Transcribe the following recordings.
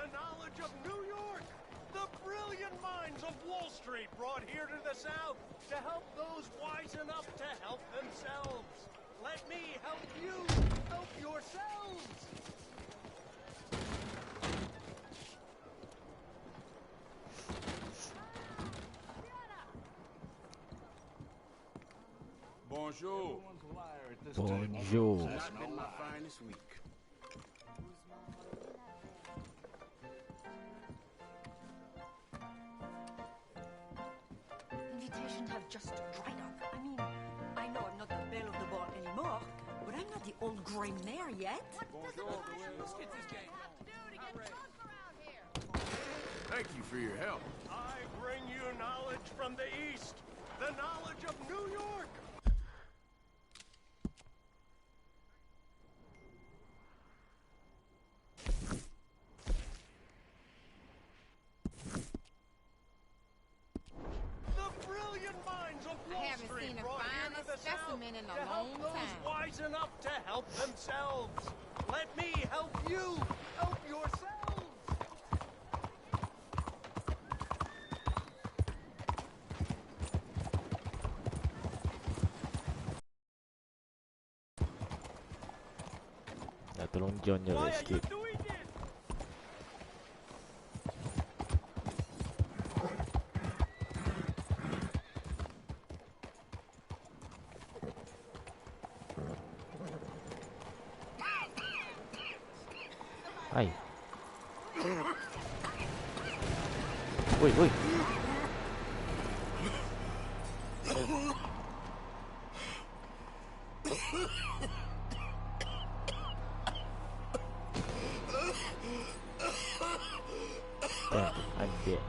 The knowledge of New York! The brilliant minds of Wall Street brought here to the South to help those wise enough to help themselves. Let me help you help yourselves! Bonjour. Bonjour. That's been my finest week. Invitations have just dried up. I mean, I know I'm not the belle of the ball anymore, but I'm not the old gray mare yet. Let's get this game on. Thank you for your help. I bring you knowledge from the East, the knowledge of New York. The brilliant minds of Wall I haven't Street seen a brought here finer to the specimen South in a to help long those time. wise enough to help themselves. Let me help you help yourselves. Dah tolong John je Why are you sikit. doing this? Hai. Woi, woi. Dah, adik.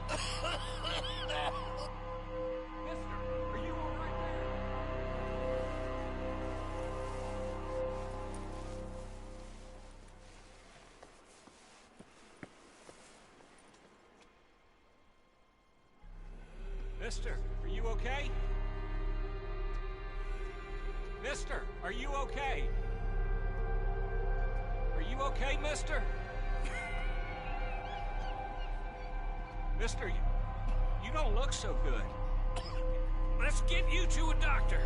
Mister, are you all right there? Mister, are you okay? Mister, are you okay? Are you okay, mister? Mister, you don't look so good. Let's get you to a doctor.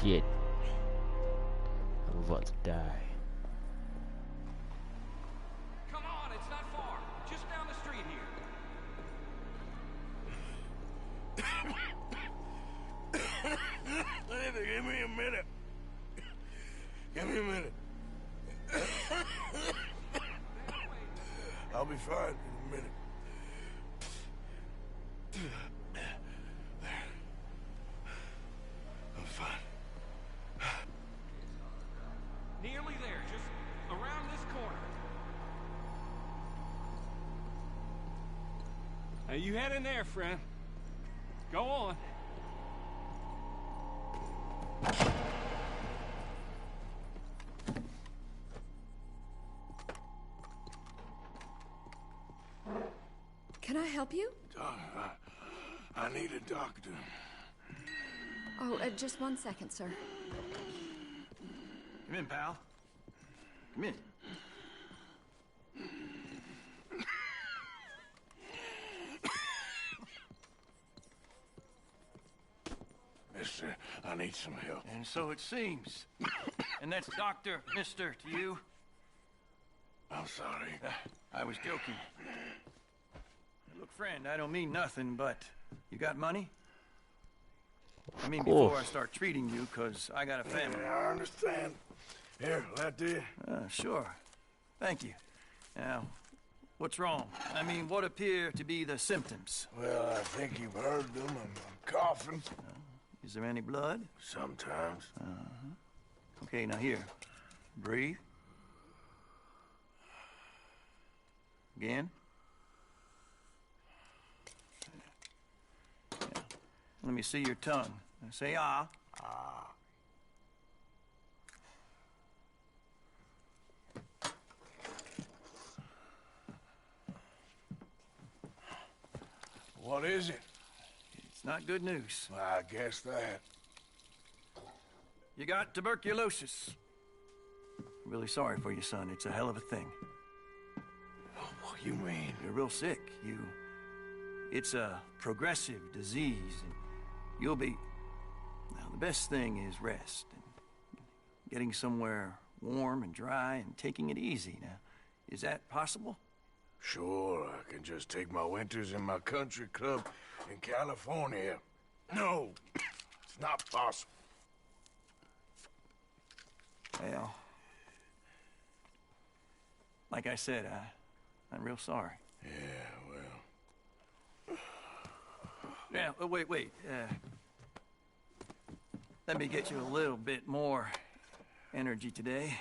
Shit. I'm about to die. Come on, it's not far. Just down the street here. Give me a minute. Give me a minute. I'll be fine in a minute. I'm fine. Nearly there, just around this corner. Now you head in there, friend. Go on. Can I help you? I need a doctor. Oh, just 1 second, sir. Come in, pal. Come in. Mister, I need some help. And so it seems. And that's Dr. Mister to you? I'm sorry. I was joking. Look, friend, I don't mean nothing, but you got money? I mean, before I start treating you, because I got a family. Yeah, I understand. Here, that do you? Sure. Thank you. Now, what's wrong? I mean, what appear to be the symptoms? Well, I think you've heard them. I'm coughing. Is there any blood? Sometimes. Okay, now here. Breathe. Again. Yeah. Let me see your tongue. Now say ah. Ah. What is it? It's not good news. I guess that. You got tuberculosis. Really sorry for you, son. It's a hell of a thing. You mean? You're real sick. It's a progressive disease, and you'll be... Now, the best thing is rest, and getting somewhere warm and dry, and taking it easy. Now, is that possible? Sure, I can just take my winters in my country club in California. No, it's not possible. Well, like I said, I'm real sorry. Yeah, well... Yeah, wait. Let me get you a little bit more energy today.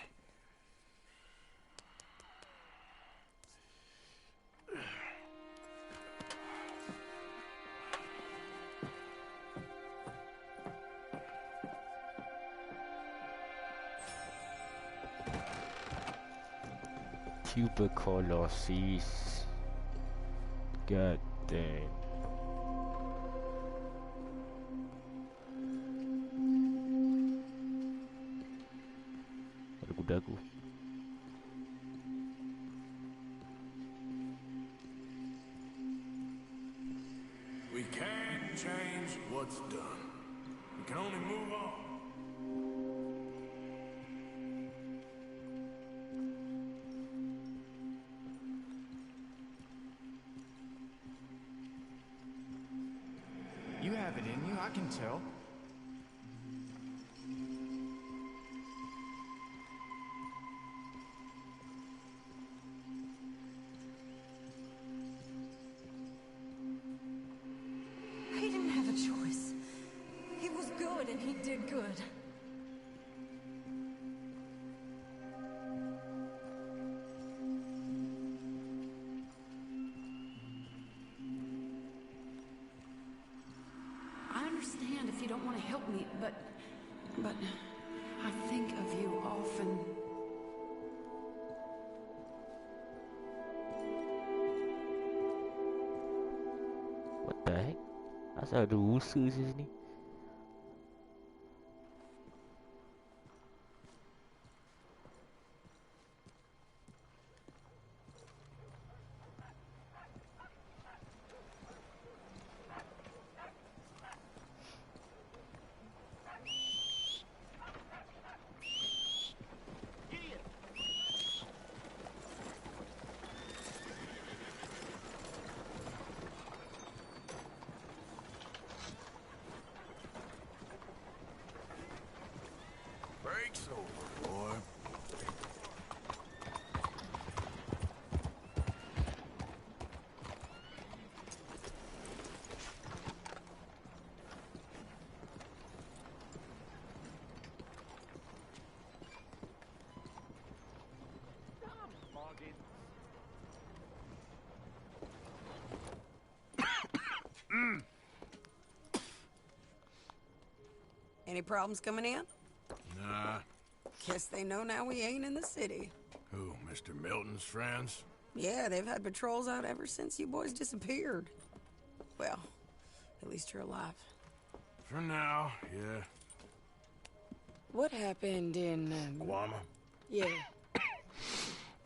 Tuberculosis. God dang. Dagu. We can't change what's done. We can only move on. You have it in you, I can tell. He didn't have a choice. He was good and he did good. I understand if you don't want to help me, but I think of you often. What the heck? Asal ada rusa di sini? Break's over, boy. Any problems coming in? Nah. Guess they know now we ain't in the city. Who, Mr. Milton's friends? Yeah, they've had patrols out ever since you boys disappeared. Well, at least you're alive. For now, yeah. What happened in... Guama? Yeah.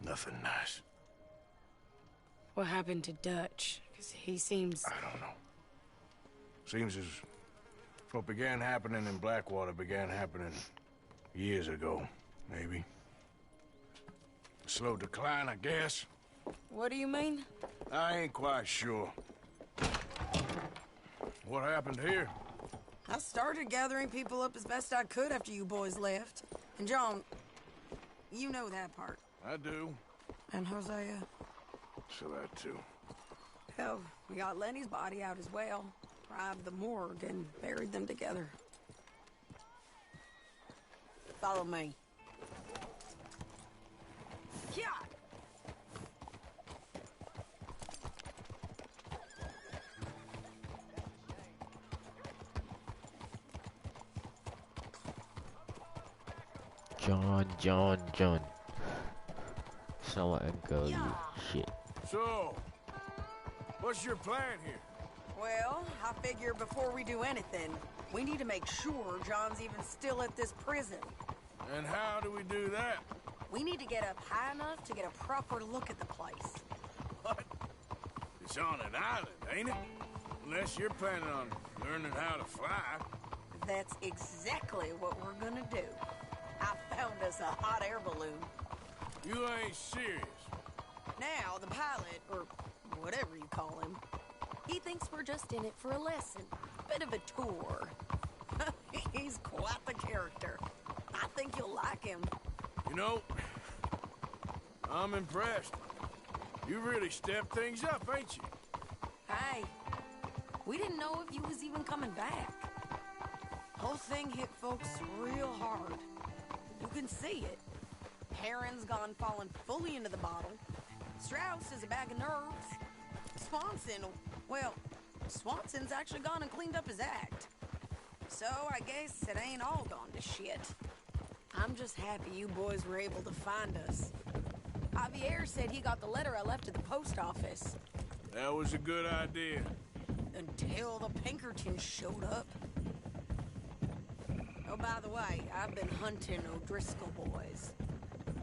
Nothing nice. What happened to Dutch? Because he seems... I don't know. Seems as what began happening in Blackwater began happening years ago, maybe. A slow decline, I guess. What do you mean? I ain't quite sure. What happened here? I started gathering people up as best I could after you boys left. And John, you know that part. I do. And Hosea? So that too. Hell, we got Lenny's body out as well. Bribed the morgue and buried them together. Follow me. Yeah. John. Sama engkau, you shit. So, what's your plan here? Well, I figure before we do anything, we need to make sure John's even still at this prison. And how do we do that? We need to get up high enough to get a proper look at the place. It's on an island, ain't it? Unless you're planning on learning how to fly. That's exactly what we're gonna do. I found us a hot air balloon. You ain't serious. Now, the pilot, or whatever you call him, he thinks we're just in it for a lesson. Bit of a tour. He's quite the character. I think you'll like him. You know, I'm impressed. You really stepped things up, ain't you? Hey, we didn't know if you was even coming back. Whole thing hit folks real hard. You can see it. Heron's gone falling fully into the bottle. Strauss is a bag of nerves. Swanson's actually gone and cleaned up his act. So I guess it ain't all gone to shit. I'm just happy you boys were able to find us. Javier said he got the letter I left at the post office. That was a good idea. Until the Pinkertons showed up. Oh, by the way, I've been hunting O'Driscoll boys.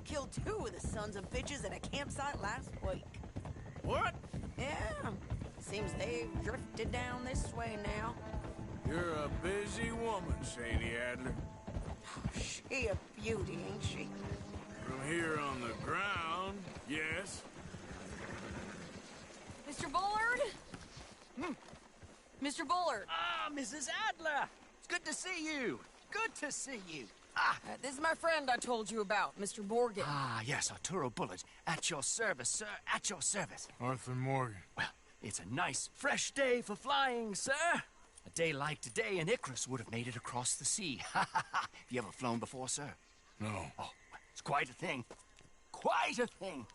Killed 2 of the sons of bitches at a campsite last week. What? Yeah, seems they've drifted down this way now. You're a busy woman, Sadie Adler. She a beauty, ain't she? From here on the ground, yes. Mr. Bullard? Mr. Bullard. Ah, Mrs. Adler! It's good to see you. Good to see you. This is my friend I told you about, Mr. Morgan. Yes, Arturo Bullard. At your service, sir. At your service. Arthur Morgan. Well, it's a nice, fresh day for flying, sir. A day like today, an Icarus would have made it across the sea. Have you ever flown before, sir? No. Oh, it's quite a thing. Quite a thing.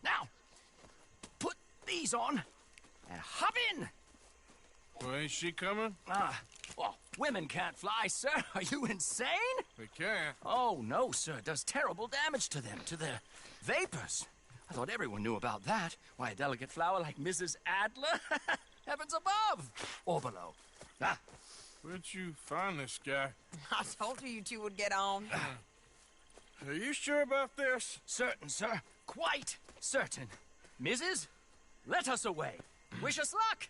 Now, put these on and hop in. Well, ain't she coming? Well, women can't fly, sir. Are you insane? They can. Oh, no, sir. It does terrible damage to them, to their vapors. I thought everyone knew about that. Why, a delicate flower like Mrs. Adler? Heavens above! Or below. Where'd you find this guy? I told you two would get on. Are you sure about this? Certain, sir. Quite certain. Mrs., let us away. Wish us luck.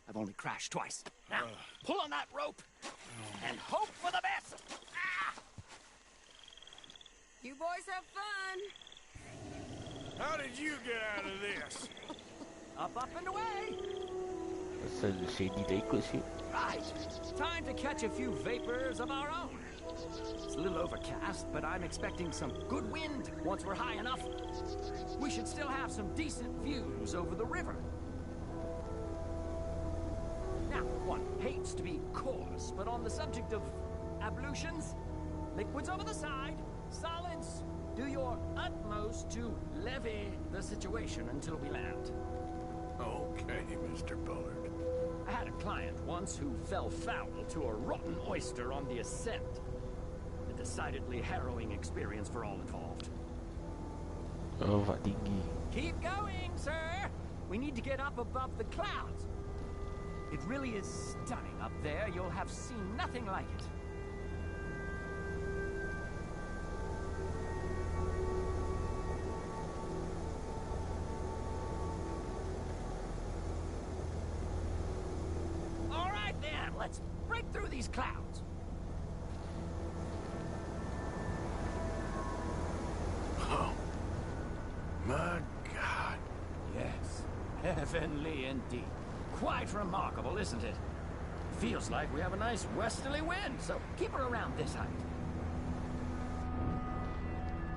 I've only crashed twice. Now, pull on that rope and hope for the best. You boys have fun. How did you get out of this? Up and away. Ça, le shady day aussi. Right. Time to catch a few vapors of our own. It's a little overcast, but I'm expecting some good wind once we're high enough. We should still have some decent views over the river. Now, one hates to be coarse, but on the subject of ablutions, liquids over the side, solids, do your utmost to levy the situation until we land. Okay, Mr. Bullard. I had a client once who fell foul to a rotten oyster on the ascent. A decidedly harrowing experience for all involved. Oh, va tinggi. Keep going, sir! We need to get up above the clouds. It really is stunning up there. You'll have seen nothing like it. All right, then. Let's break through these clouds. Oh, my God. Yes, heavenly indeed. Quite remarkable, isn't it? Feels like we have a nice westerly wind, so keep her around this height.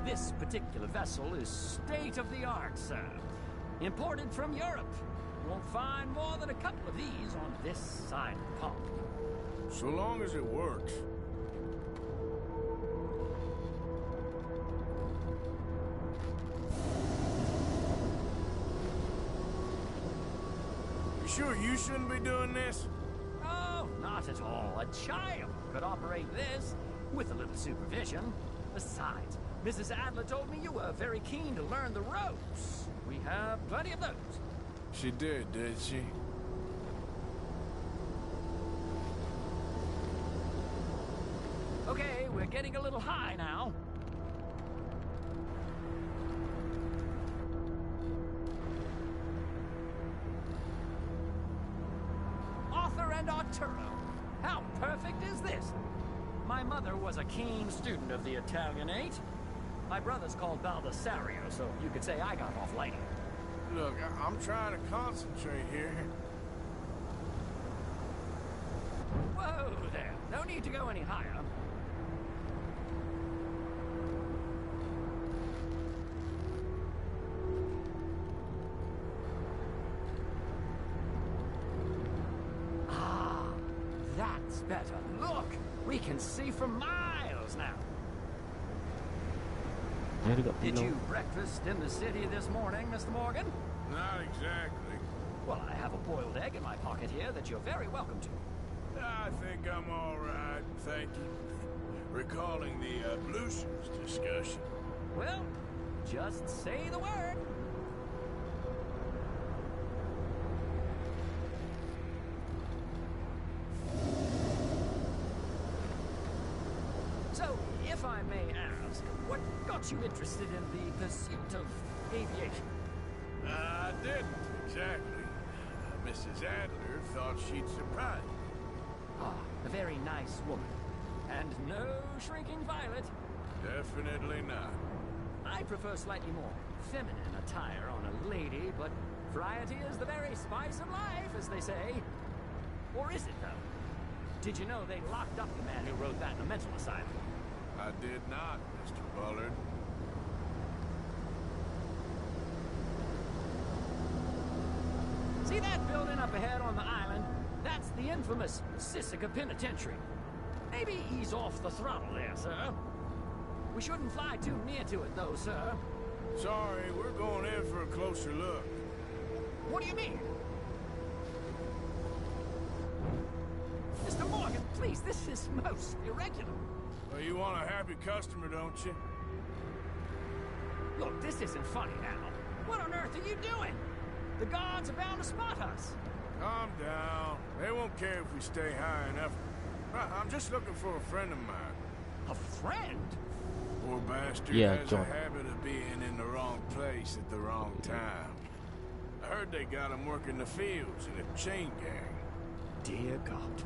This particular vessel is state-of-the-art, sir. Imported from Europe. Won't find more than a couple of these on this side of the pond. So long as it works. You sure you shouldn't be doing this? Oh, not at all. A child could operate this with a little supervision. Besides, Mrs. Adler told me you were very keen to learn the ropes. We have plenty of those. She did she? Okay, we're getting a little high now. and Arturo. How perfect is this? My mother was a keen student of the Italianate. My brother's called Baldessario, so you could say I got off lighting. Look, I'm trying to concentrate here. Whoa there. No need to go any higher. Ah, that's better. Look, we can see for miles now. Did you breakfast in the city this morning, Mr. Morgan? Not exactly. Well, I have a boiled egg in my pocket here that you're very welcome to. I think I'm all right, thank you. Recalling the ablutions discussion. Well, just say the word. So, if I may ask, what got you interested in the pursuit of aviation? I didn't, exactly. Mrs. Adler thought she'd surprise me. Ah, a very nice woman. And no shrinking violet. Definitely not. I prefer slightly more feminine attire on a lady, but variety is the very spice of life, as they say. Or is it, though? Did you know they locked up the man who wrote that in a mental asylum? I did not, Mr. Bullard. See that building up ahead on the island? That's the infamous Sisika Penitentiary. Maybe ease off the throttle there, sir. We shouldn't fly too near to it, though, sir. Sorry, we're going in for a closer look. What do you mean? Mr. Morgan, please, this is most irregular. Well, you want a happy customer, don't you? Look, this isn't funny now. What on earth are you doing? The guards are bound to spot us. Calm down. They won't care if we stay high enough. I'm just looking for a friend of mine. A friend? Poor bastard has a habit of being in the wrong place at the wrong time. I heard they got him working the fields in a chain gang. Dear God.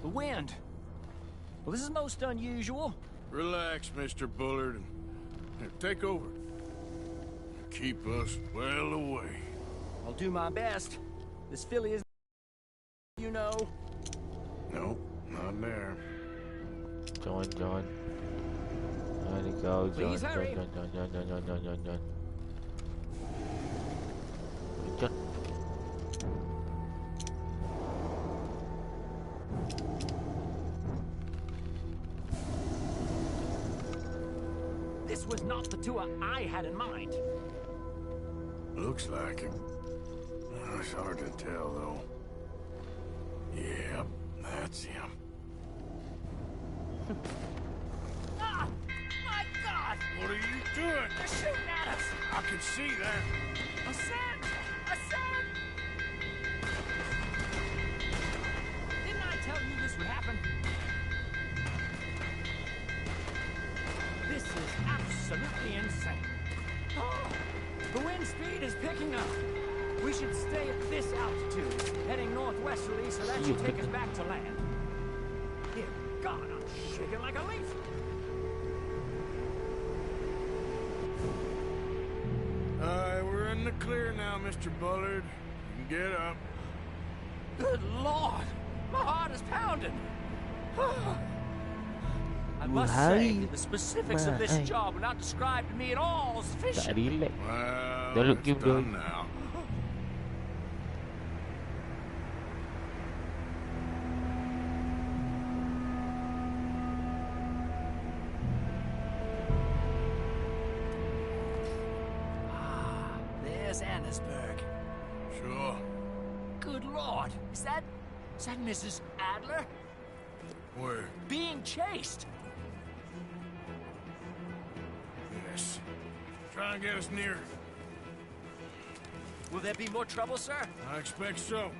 The wind. Well, this is most unusual. Relax, Mr. Bullard. Here, take over. Keep us well away. I'll do my best. This filly is... you know. Nope, not there. John. There you go, John. Please hurry. John. This was not the tour I had in mind. Looks like him. It's hard to tell, though. Yep, that's him. Ah! My God! What are you doing? They're shooting at us! I can see that. Ascend! Ascend! Didn't I tell you this would happen? This is absolutely insane. Oh, the wind speed is picking up. We should stay at this altitude, heading northwesterly, so that should take us back to land. Dear God, I'm shaking like a leaf. We're in the clear now, Mr. Bullard. You can get up. Good Lord, my heart is pounding. I must say, the specifics of this job were not described to me at all as efficient. Well, it's done now. Ah, there's Annesburg. Sure. Good Lord, is that Mrs. Adler? Where? Being chased. Yes. Try and get us near. Will there be more trouble, sir? I expect so.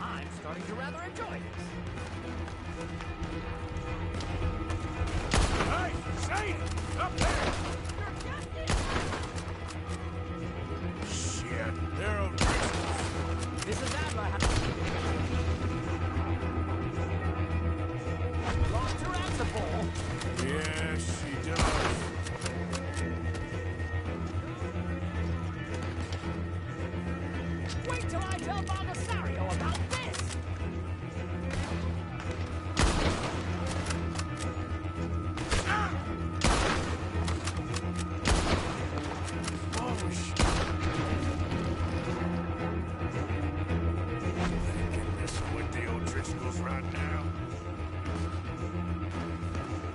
I'm starting to rather enjoy this. Hey, Zane! Up there! Shit, they're O'Driscolls. Mrs. Adler lost her answer ball. Yes, she does. Wait till I tell Baldessario about this! Oh, shit. Messing with the O'Driscolls right now.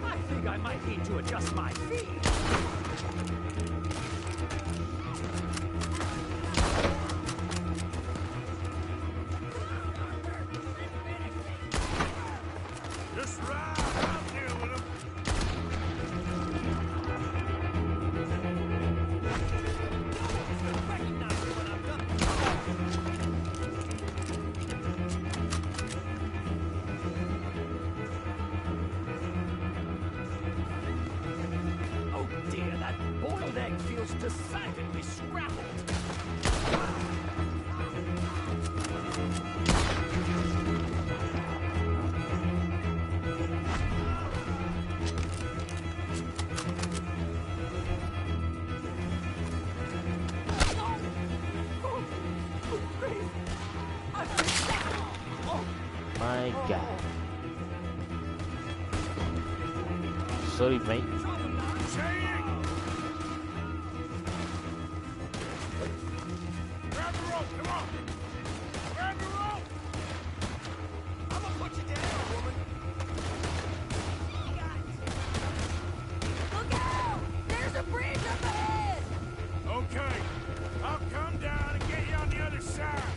I think I might need to adjust my feet. Just ride. I'll deal with them. Recognize me when I'm done. Oh dear, that boiled egg feels decidedly scrambled. My God. Sorry, mate. Grab the rope, come on! Grab the rope! I'm gonna put you down, woman. Look out! There's a bridge up ahead! Okay, I'll come down and get you on the other side.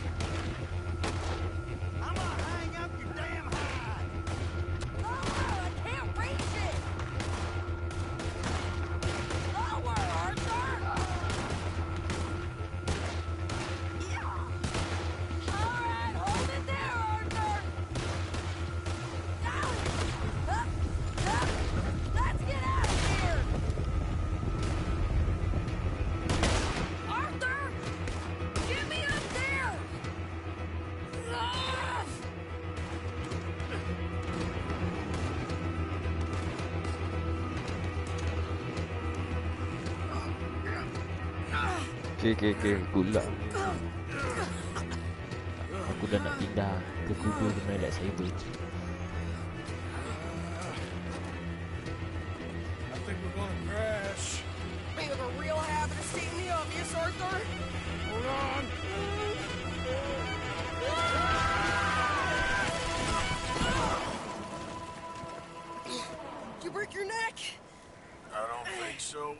I'm gonna hang up your damn hide. Oh, I can't reach it! Lower, Arthur! Yeah! All right, hold it there, Arthur! Down! Up! Up! Let's get out of here! Arthur! Get me up there! Ah! Okay, good luck. Aku dah nak pindah ke kuda ke main light saber. I think we're gonna crash. Make a real habit of stating the obvious, Arthur. Hold on. Did you break your neck? I don't think so.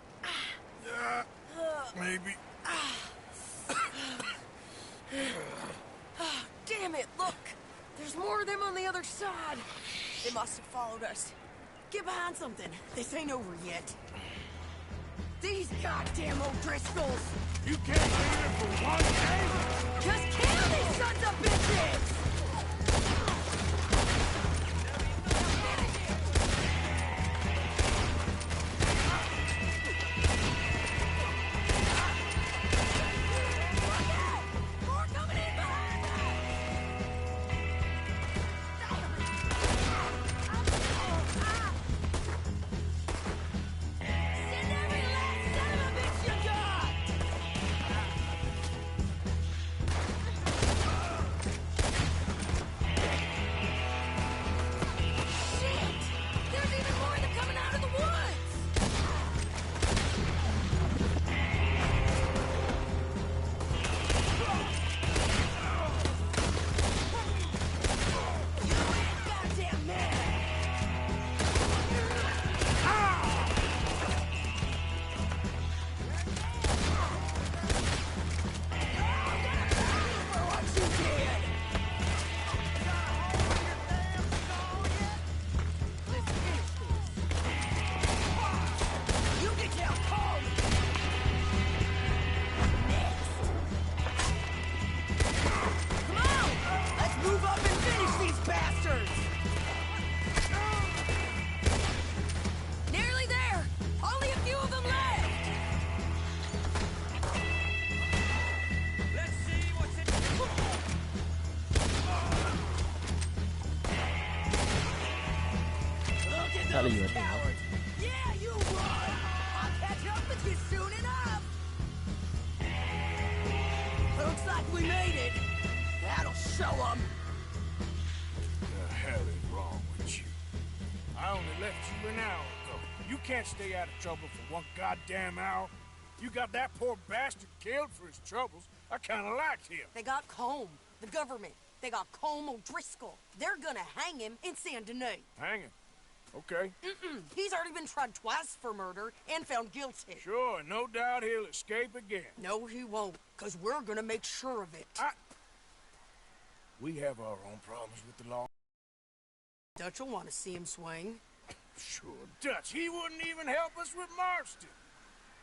Maybe. Damn it, look! There's more of them on the other side. They must have followed us. Get behind something. This ain't over yet. These goddamn O'Driscolls! You can't leave it for one day? Just kill these sons of bitches! More coming in behind us! Send every last son of a bitch you got! Chắc là vấn đề đó. Yeah, you run! I'll catch up with you soon enough! Looks like we made it. That'll show them. The hell is wrong with you? I only left you an hour ago. You can't stay out of trouble for one goddamn hour. You got that poor bastard killed for his troubles. I kinda liked him. They got Combe, the government. They got Combe O'Driscoll. They're gonna hang him in Saint Denis. Hang him. Okay. He's already been tried twice for murder and found guilty. Sure, no doubt he'll escape again. No, he won't, because we're gonna make sure of it. We have our own problems with the law. Dutch will want to see him swing. Sure, Dutch. He wouldn't even help us with Marston.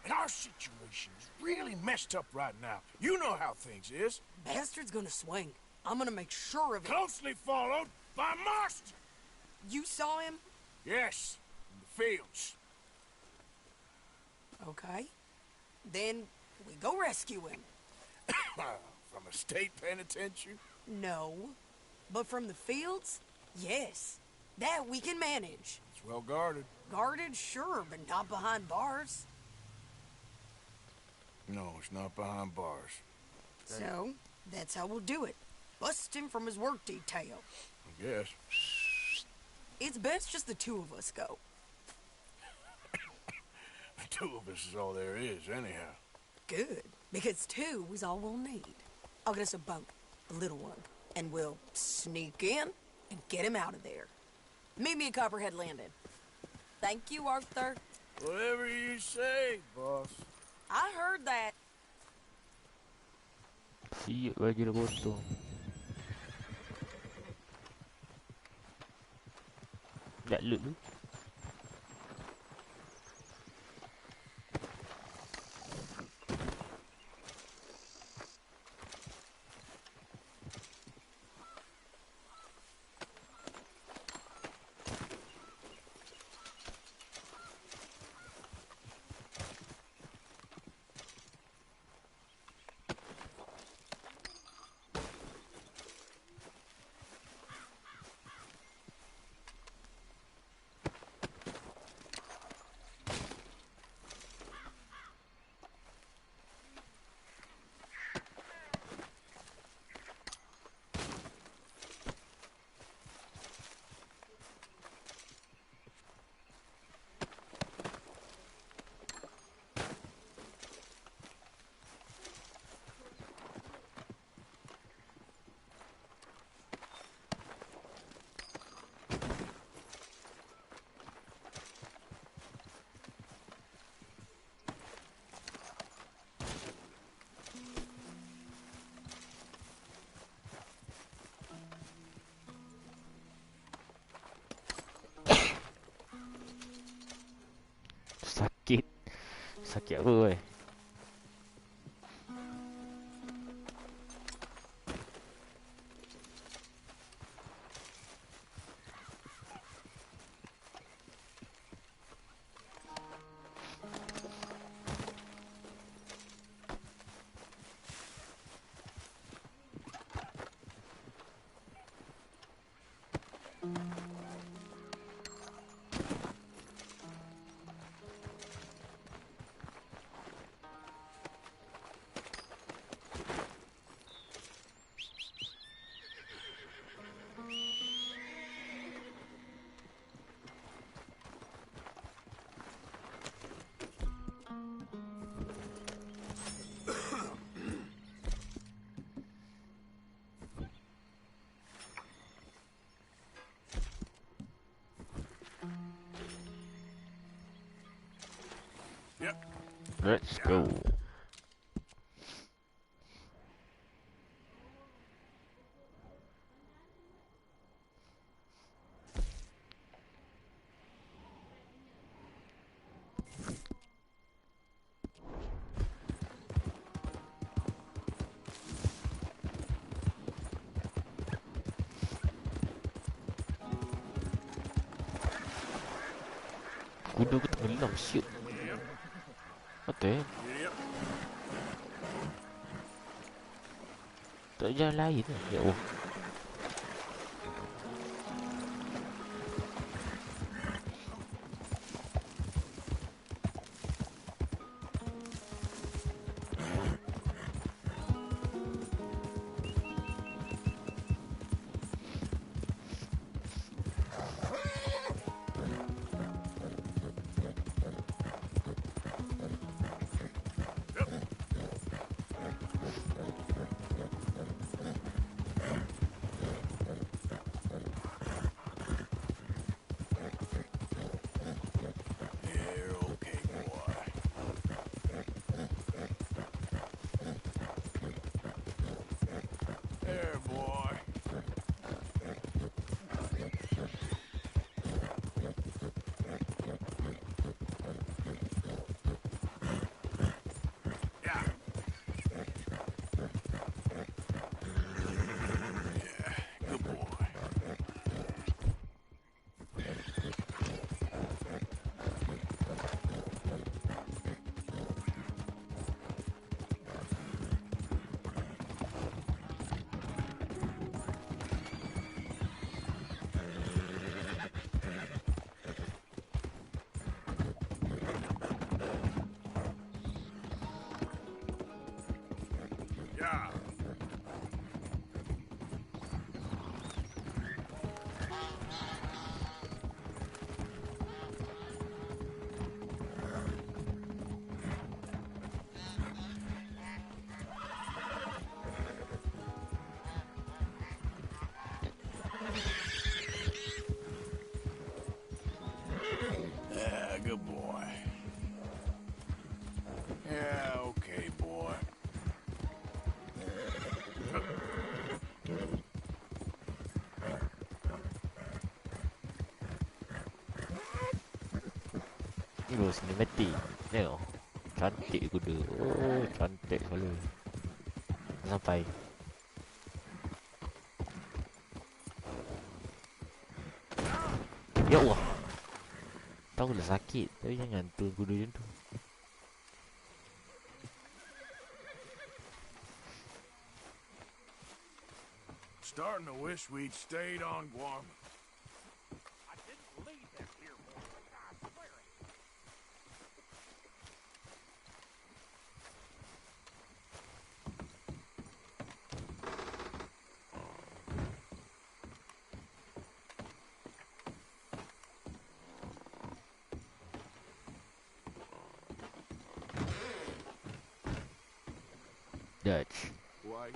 And our situation is really messed up right now. You know how things is. Bastard's gonna swing. I'm gonna make sure of it. Closely followed by Marston. You saw him? Yes, in the fields. Okay. Then we go rescue him. From a state penitentiary? No. But from the fields? Yes. That we can manage. It's well guarded. Guarded, sure, but not behind bars. No, it's not behind bars. So, that's how we'll do it. Bust him from his work detail. I guess. It's best just the two of us go. The two of us is all there is, anyhow. Good, because two is all we'll need. I'll get us a boat, a little one, and we'll sneak in and get him out of there. Meet me at Copperhead Landing. Thank you, Arthur. Whatever you say, boss. I heard that. Iya bagi botol. Tak loot tu. Sakit. Sakit apa weh? Yep. Let's go. Kuda aku tenggelam, shit. What the hell? Tak ada jalan lain lah. Ya Allah. Oh, cinematic. Tengok. Cantik kuda. Oh, cantik sekali. Sampai. Ya Allah. Tahu dah sakit. Tapi jangan turun kuda macam tu. Starting to wish we'd stayed on Guam. I didn't leave them here, boy. I swear it. Dutch. White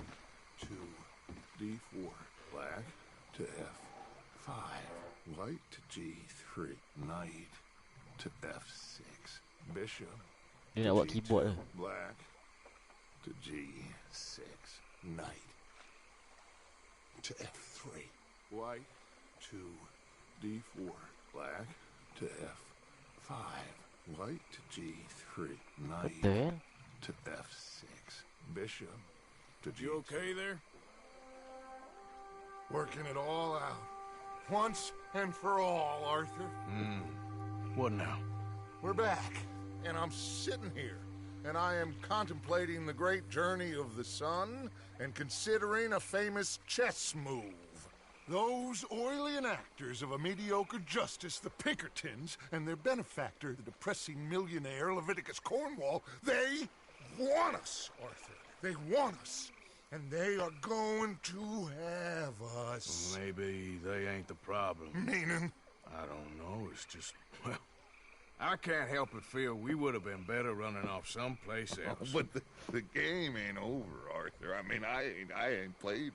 to D4. Black to F5. White to G3. Knight to F6. Bishop Dia to nak buat G2. keyboard tu. Black to G6. Knight to F3. White to D4. Black to F5. White to G3. Knight Betul kan? to F6. Bishop to G2. You okay there? Working it all out. Once and for all, Arthur. What now? We're back, and I'm sitting here, and I am contemplating the great journey of the sun and considering a famous chess move. Those oily actors of a mediocre justice, the Pinkertons, and their benefactor, the depressing millionaire Leviticus Cornwall, they want us, Arthur. They want us. And they are going to have us. Maybe they ain't the problem. Meaning? I don't know. It's just, well, I can't help but feel we would have been better running off someplace else. But the game ain't over, Arthur. I mean, I ain't played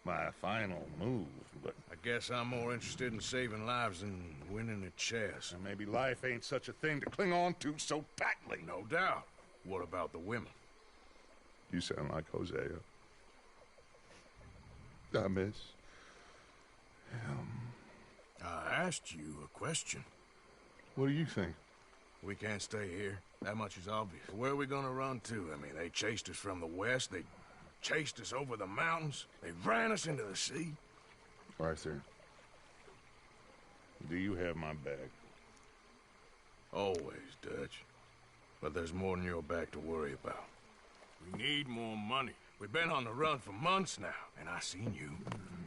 my final move, but I guess I'm more interested in saving lives than winning at chess. maybe life ain't such a thing to cling on to so tightly. No doubt. What about the women? You sound like Hosea. I miss him. I asked you a question. What do you think? We can't stay here. That much is obvious. Where are we gonna run to? I mean, they chased us from the west. They chased us over the mountains. They ran us into the sea. Arthur, do you have my back? Always, Dutch. But there's more than your back to worry about. We need more money. We've been on the run for months now, and I seen you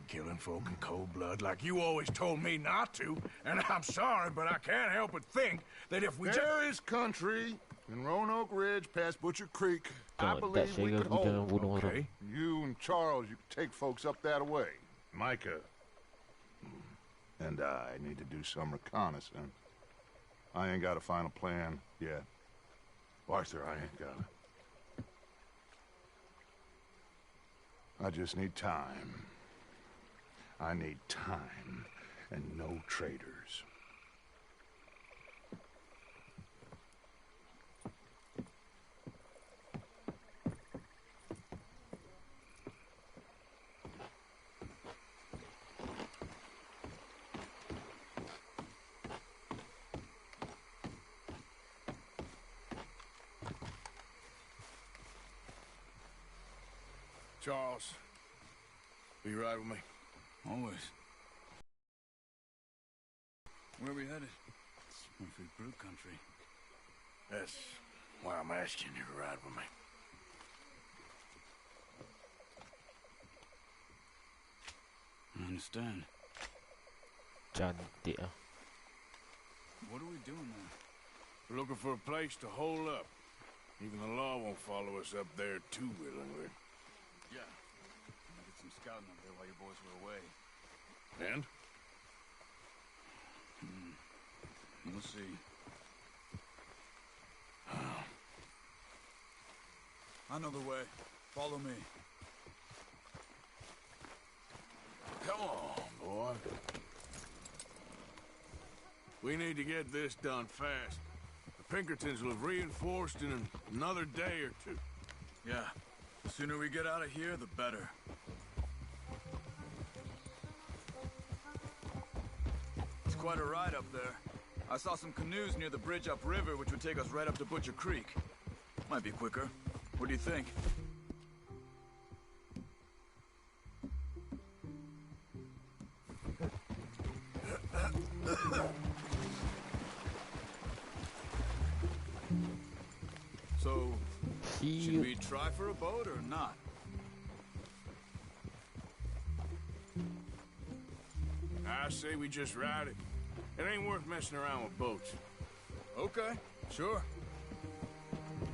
killing folk in cold blood like you always told me not to. And I'm sorry, but I can't help but think that if we There is country in Roanoke Ridge past Butcher Creek. I Tak believe we saya could aku jangan hold. bunuh orang. Okay. You and Charles, you can take folks up that way. Micah and I need to do some reconnaissance. I ain't got a final plan yet. Arthur, I ain't got it. I just need time. I need time and no traitors. Charles, be right with me. Always. Where are we headed? Smurfy Brew Country. That's why I'm asking you to ride with me. I understand. Cantik ah. What are we doing there? We're looking for a place to hole up. Even the law won't follow us up there too willingly. Yeah. I did some scouting up there while you boys were away. And? We'll see. I know the way. Follow me. Come on, boy. We need to get this done fast. The Pinkertons will have reinforced in another day or two. Yeah. The sooner we get out of here, the better. It's quite a ride up there. I saw some canoes near the bridge upriver, which would take us right up to Butcher Creek. Might be quicker. What do you think? So, should we try for a boat or not? I say we just ride it. It ain't worth messing around with boats. Okay, sure.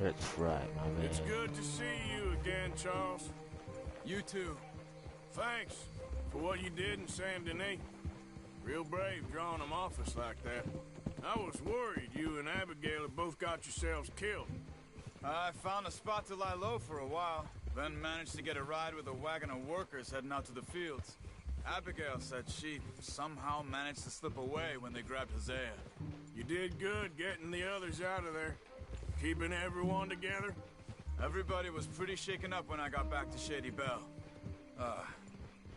That's right, my man. It's good to see you again, Charles. You too. Thanks for what you did in Saint Denis. Real brave drawing them off us like that. I was worried you and Abigail had both got yourselves killed. I found a spot to lie low for a while, then managed to get a ride with a wagon of workers heading out to the fields. Abigail said she somehow managed to slip away when they grabbed Hosea. You did good getting the others out of there. Keeping everyone together? Everybody was pretty shaken up when I got back to Shady Belle.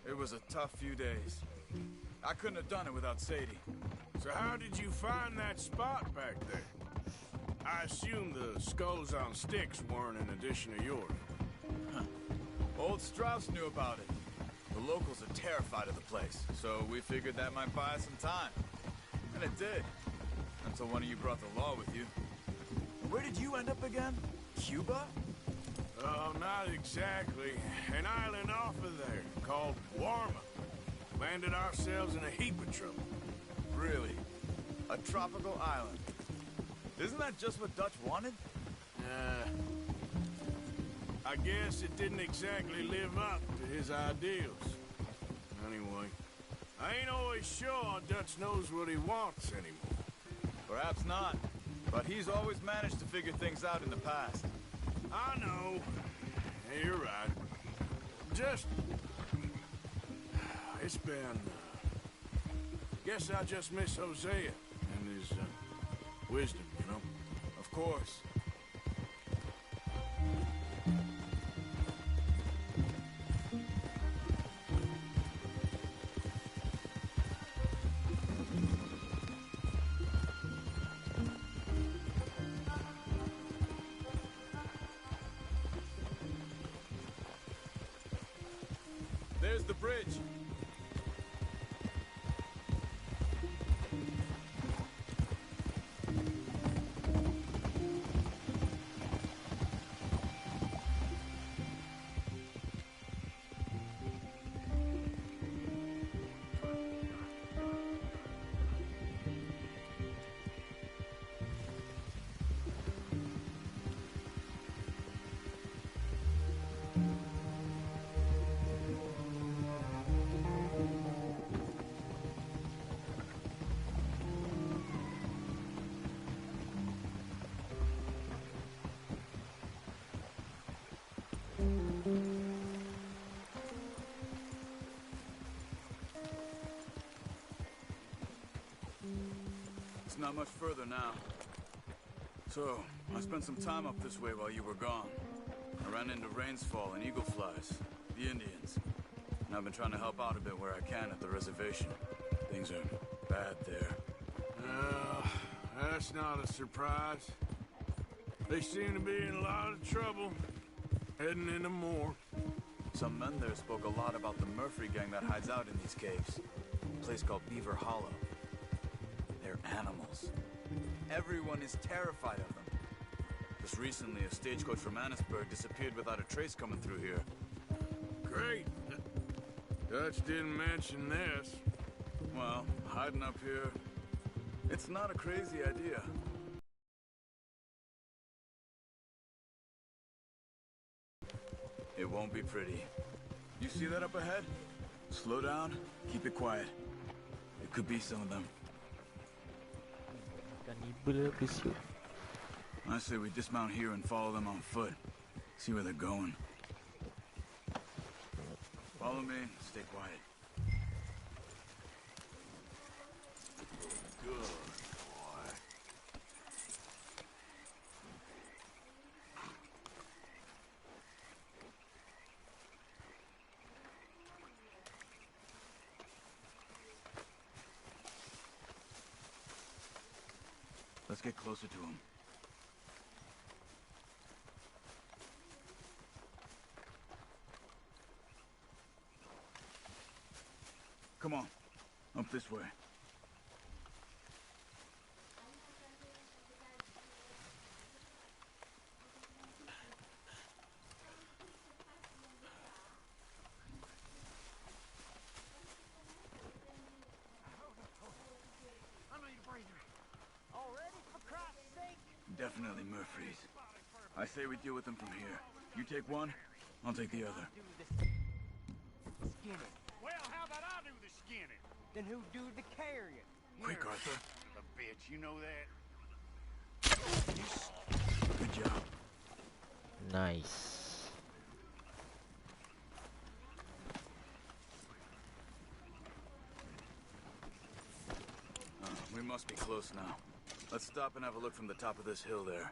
It was a tough few days. I couldn't have done it without Sadie. So how did you find that spot back there? I assume the skulls on sticks weren't an addition of yours. Huh. Old Strauss knew about it. The locals are terrified of the place, so we figured that might buy us some time. And it did. Until one of you brought the law with you. Where did you end up again? Cuba? Oh, not exactly. An island off of there, called Warma. Landed ourselves in a heap of trouble. Really? A tropical island? Isn't that just what Dutch wanted? I guess it didn't exactly live up to his ideals. Anyway, I ain't always sure Dutch knows what he wants anymore. Perhaps not, but he's always managed to figure things out in the past. I know. Yeah, you're right. Just... It's been... Guess I just miss Hosea and his wisdom, you know? Of course. There's the bridge. It's not much further now. So, I spent some time up this way while you were gone. I ran into Rainsfall and Eagle Flies, the Indians. And I've been trying to help out a bit where I can at the reservation. Things are bad there. That's not a surprise. They seem to be in a lot of trouble. Heading into more. Some men there spoke a lot about the Murphy gang that hides out in these caves. A place called Beaver Hollow. They're animals. Everyone is terrified of them. Just recently, a stagecoach from Annisburg disappeared without a trace coming through here. Great. Dutch didn't mention this. Well, hiding up here, it's not a crazy idea. It won't be pretty. You see that up ahead? Slow down, keep it quiet. It could be some of them. I say we dismount here and follow them on foot. See where they're going. Follow me, stay quiet. Good boy. Let's get closer to him. Come on, up this way. Definitely Murphy's. I say we deal with them from here. You take one, I'll take the other. Skinning. Well, how about I do the skinning? Then who do the carrying? Quick, Arthur. The bitch, you know that? Good job. Nice. We must be close now. Let's stop and have a look from the top of this hill there.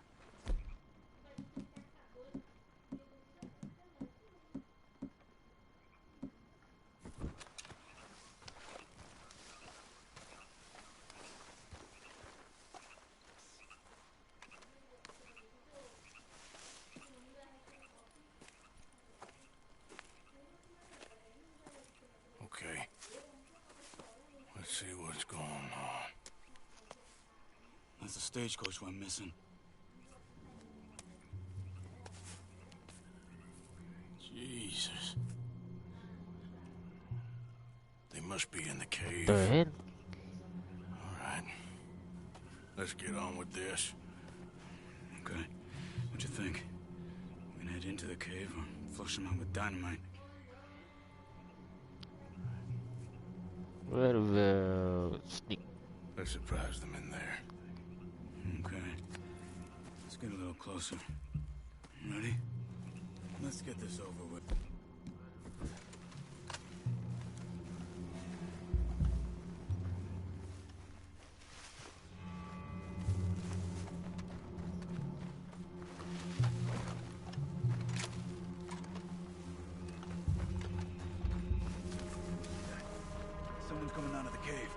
Okay. Let's see what's going on. That's the stagecoach we're missing. Jesus. They must be in the cave. The hell? Alright. Let's get on with this. Okay. What you think? We can head into the cave or flush them out with dynamite. Where will sneak? Let's surprise them in there. Okay. Let's get a little closer. Ready? Let's get this over with. Someone's coming out of the cave.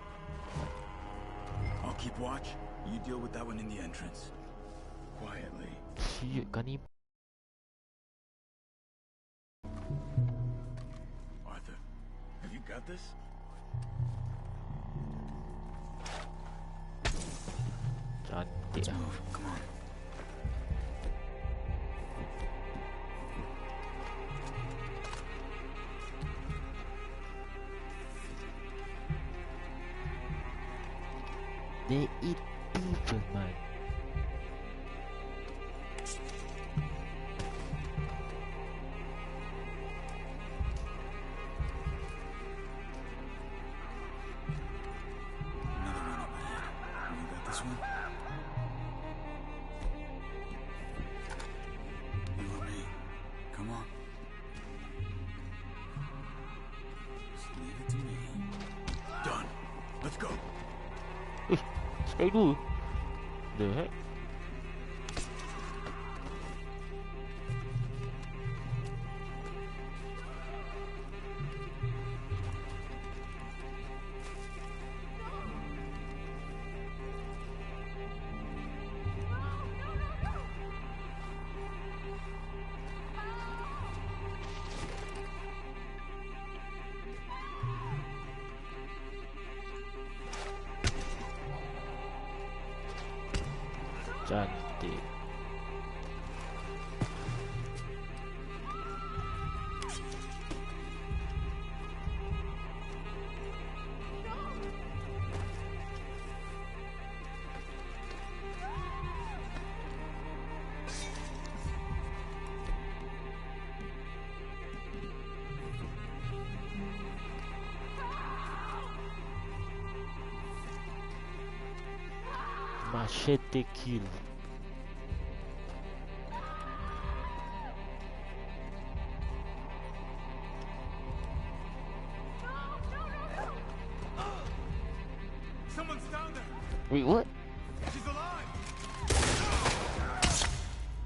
I'll keep watch. You deal with that one in the entrance. Quietly. Shit, kan ni? Arthur, have you got this? Cantik Let's lah. move. Come on. They eat people, man. Another one up ahead. You got this one? You or me? Come on. Just leave it to me. Done. Let's go. Stay dulu. The heck? Cantik. Machete kill. Someone's down there. Wait, what? She's alive.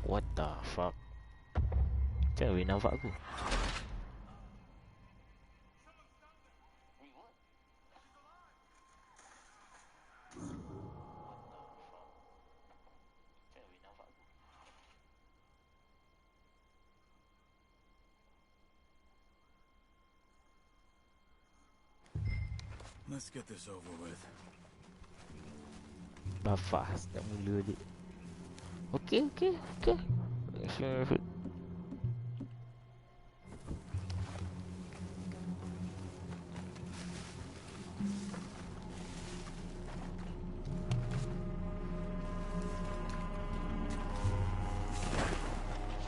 What the fuck? Macam mana nampak aku? Let's get this over with. Bapak tak mula dia. Okay.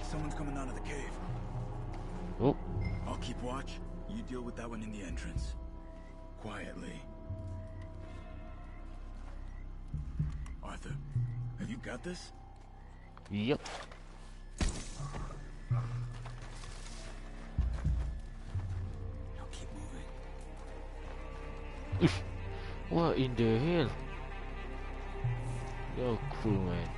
Someone's coming out of the cave. Oh. I'll keep watch. You deal with that one in the entrance. Quietly. Arthur, have you got this? Yep. Now keep moving. What in the hell? You're cool, man.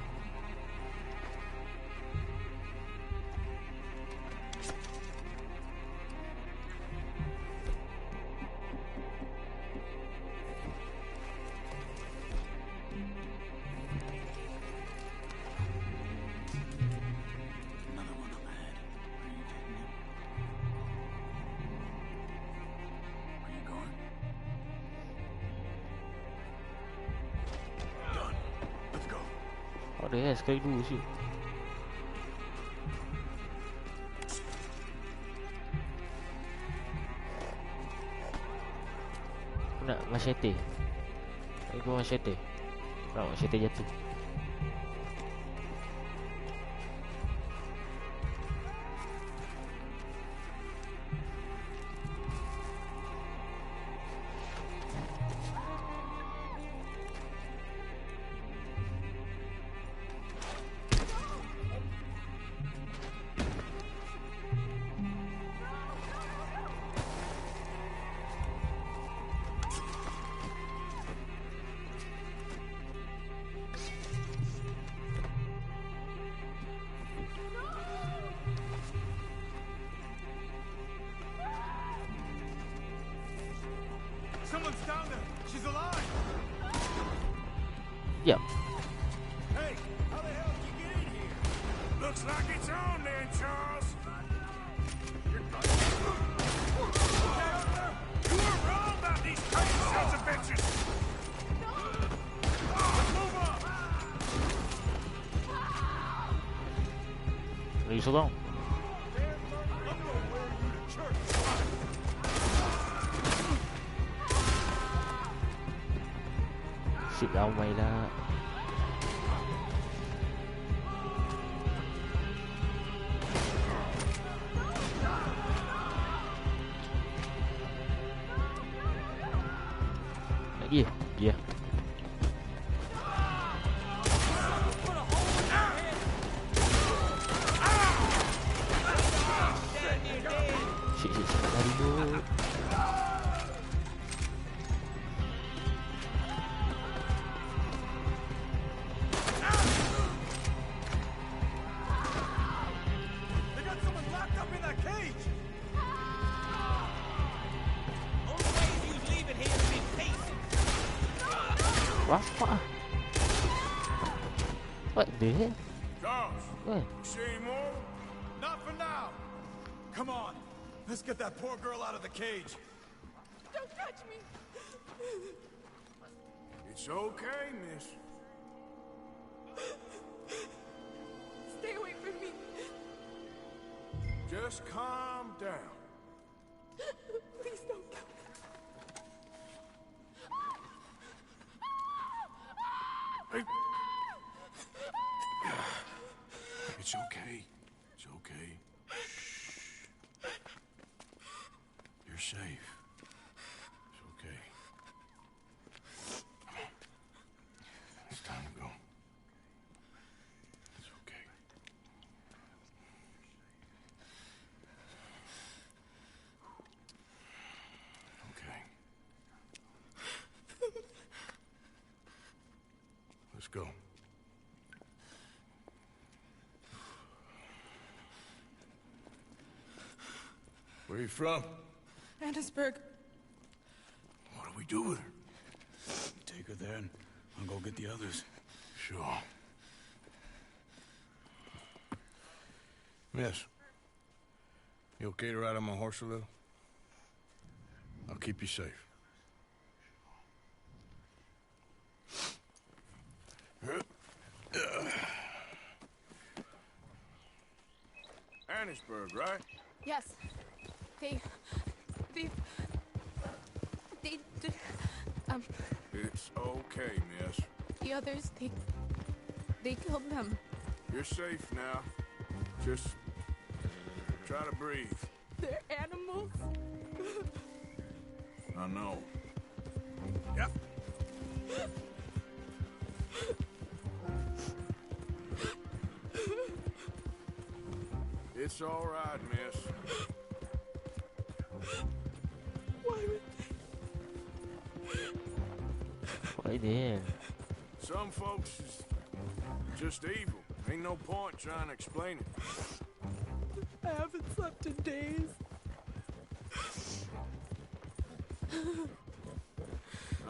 Another one up ahead. Are you taking him? Are you going? Done. Let's go. What the hell sekali dulu sih? Aku nak machete. Aku machete. Nak machete jatuh. Someone's down there. She's alive. Yep. Hey, how the hell did you get in here? Looks like it's on then, Charles. You were wrong about these crazy sons of bitches. Let's move on. Lagi seorang. Shit, ramai lah. Lagi. Ya. Shit, lari dulu. They got someone locked up in that cage. Only way you leave it here is in pieces. What? What the hell? Charles, What? see any more? Not for now. Come on. Let's get that poor girl out of the cage. Don't touch me! It's okay, miss. Stay away from me! Just calm down. Please don't kill me. Hey. It's okay. It's okay. Shh. You're safe. It's okay. It's time to go. It's okay. Okay. Let's go. Where are you from? Annesburg. What do we do with her? Take her there and I'll go get the others. Sure. Miss, you okay to ride on my horse a little? I'll keep you safe. Annisburg, right? Yes. They... It's okay, miss. The others, they killed them. You're safe now. Just try to breathe. They're animals. I know. Yep. It's all right, miss. Why would Why then? Some folks is just evil. Ain't no point trying to explain it. I haven't slept in days.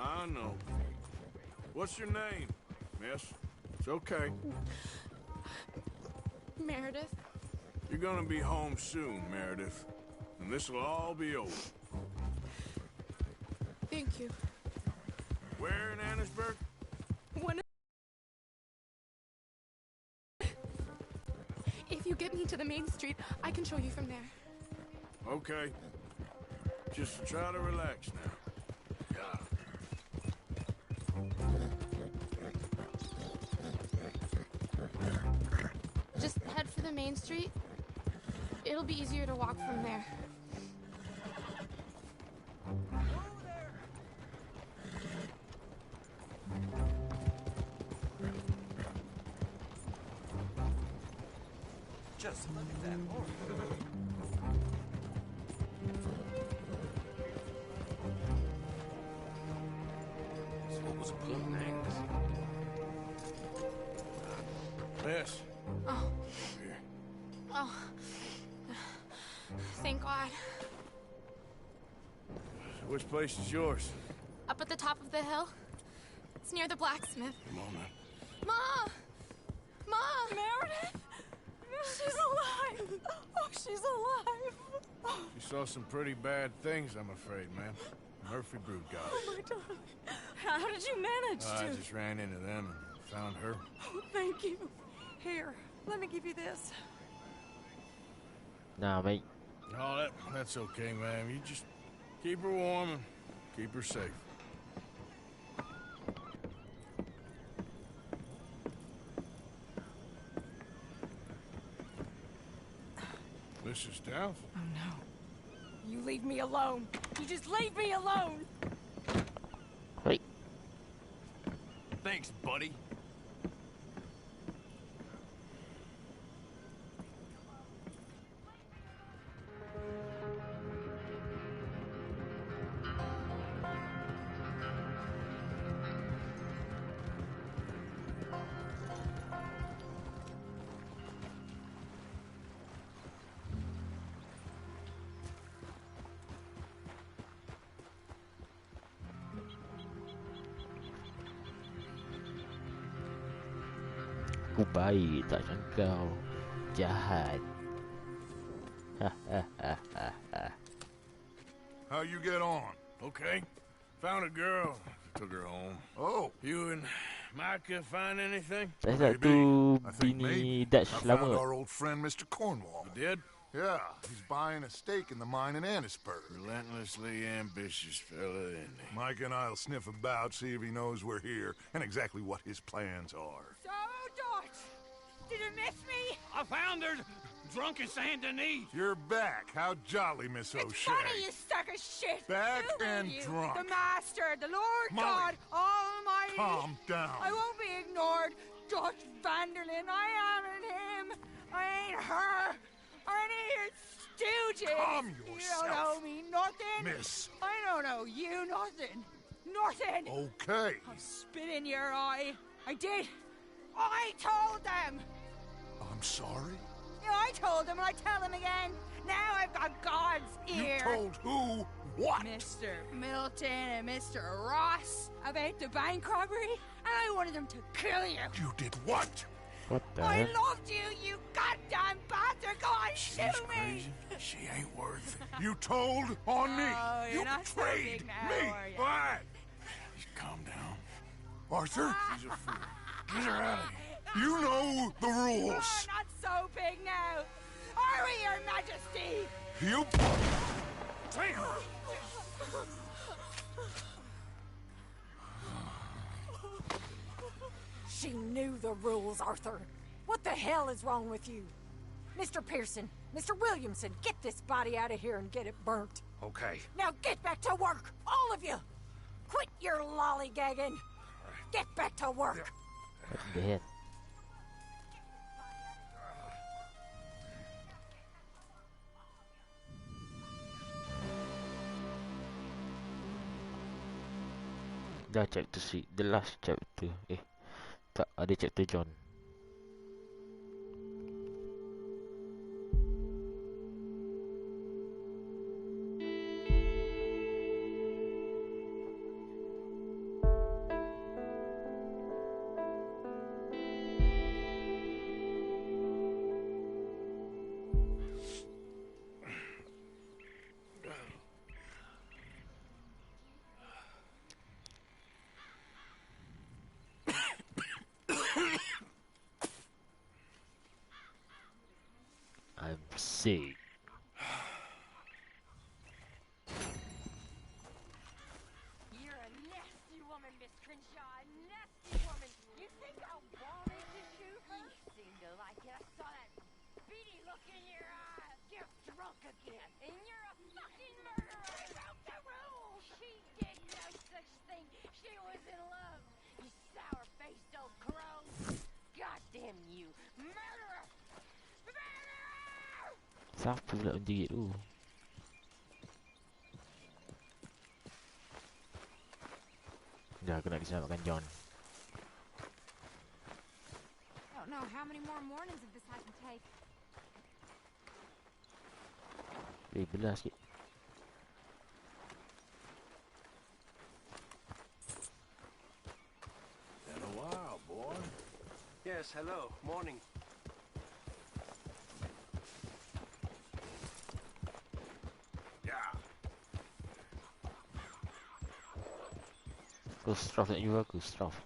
I know. What's your name, miss? It's okay. Meredith. You're gonna be home soon, Meredith. And this will all be over. Thank you. Where in Annisburg? If you get me to the main street, I can show you from there. Okay. Just try to relax now. Just head for the main street. It'll be easier to walk from there. Just look at that horse. What was pulling names? Miss. Oh. Here. Oh. Thank God. Which place is yours? Up at the top of the hill. It's near the blacksmith. Come on, man. Ma! Ma! Meredith! She's alive! Oh, she's alive! She saw some pretty bad things, I'm afraid, man. Murphy brood guys. Oh, my darling. How did you manage I just ran into them and found her. Oh, thank you. Here, let me give you this. Nah, mate. Oh, that's okay, man. You just keep her warm and keep her safe. Mrs. Downs? Oh, no. You leave me alone. You just leave me alone. Wait. Thanks, buddy. Aku baik, tak macam kau. Jahat. How you get on? Okay. Found a girl. Took her home. Oh. You and Micah find anything? Pasal tu I think bini maybe. Dutch I found lama. our old friend Mr. Cornwall. You did? Yeah, he's buying a stake in the mine in Annisburg. Relentlessly ambitious fella, isn't he? Mike and I'll sniff about, see if he knows we're here, and exactly what his plans are. So, Dot, did you miss me? I found her drunk in Saint Denis. You're back. How jolly, Miss O'Shea. It's funny, you sack of shit. Back Who are and you? drunk. The Master, the Lord Molly, God Almighty. calm down. I won't be ignored. Dutch Vanderlyn, I am him. I ain't her. Or any of your stooges. Calm You yourself. don't owe me nothing. Miss. I don't owe you nothing. Nothing. Okay. I'll spit in your eye. I did. I told them. I'm sorry? Yeah, I told them and I tell them again. Now I've got God's ear. You told who what? Mr. Milton and Mr. Ross about the bank robbery, and I wanted them to kill you. You did what? What the I hell? loved you goddamn bastard! Go on, shoot me! She ain't worth it. You told on me. Oh, you're You not so betrayed big now, me. are you? What? Just calm down. Arthur, She's a fool. Get her out of here. you know the rules. You're not so big now. Hurry, Your Majesty! You... She knew the rules, Arthur. What the hell is wrong with you? Mr. Pearson, Mr. Williamson, get this body out of here and get it burnt. Okay. Now get back to work, all of you! Quit your lollygagging! Get back to work! What the hell? Dah chapter 6, the last chapter. Tak, ada chapter John. I'm sick. You're a nasty woman, Miss Crenshaw. A nasty woman. You think I wanted to shoot her? You seem to like it. I saw that beady look in your eye. You're drunk again. And you're a fucking murderer. You broke the rules. She did no such thing. She was in love. You sour-faced old crow. Goddamn you. Murderer! Murderer! Siapa pula menjerit tu? Dah, aku nak diselamatkan John. I don't know how many more mornings of this I can take. Belah sikit. Been a while, boy. Yes, hello. Morning. Aku straff nak jual aku, straff.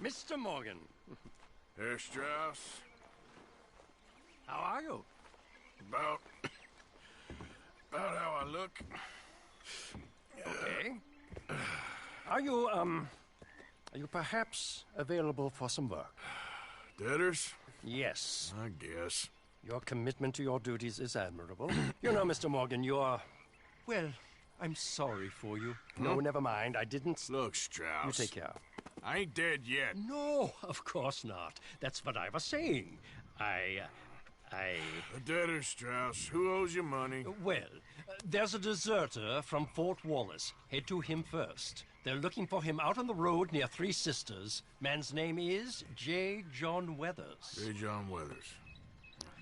Mr. Morgan. Herr Strauss, How are you? about how I look. Okay. Are you perhaps available for some work? Debtors? Yes. I guess. Your commitment to your duties is admirable. You know, Mr. Morgan, you are... Well, I'm sorry for you. No, never mind. I didn't... Look, Strauss. You take care. I ain't dead yet. No, of course not. That's what I was saying. The debtor, Strauss. Who owes you money? Well, there's a deserter from Fort Wallace. Head to him first. They're looking for him out on the road near Three Sisters. Man's name is J. John Weathers. J. John Weathers.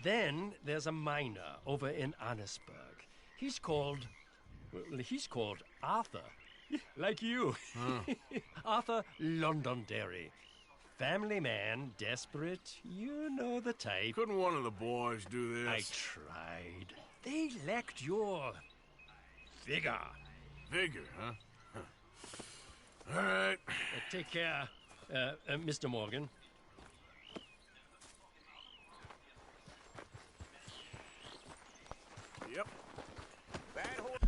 Then there's a miner over in Annesburg. He's called Arthur. Like you. Arthur Londonderry. Family man, desperate. You know the type. Couldn't one of the boys do this? I tried. They lacked your... vigor. Vigor, huh? All right. Take care, Mr. Morgan. Yep. Bad horse.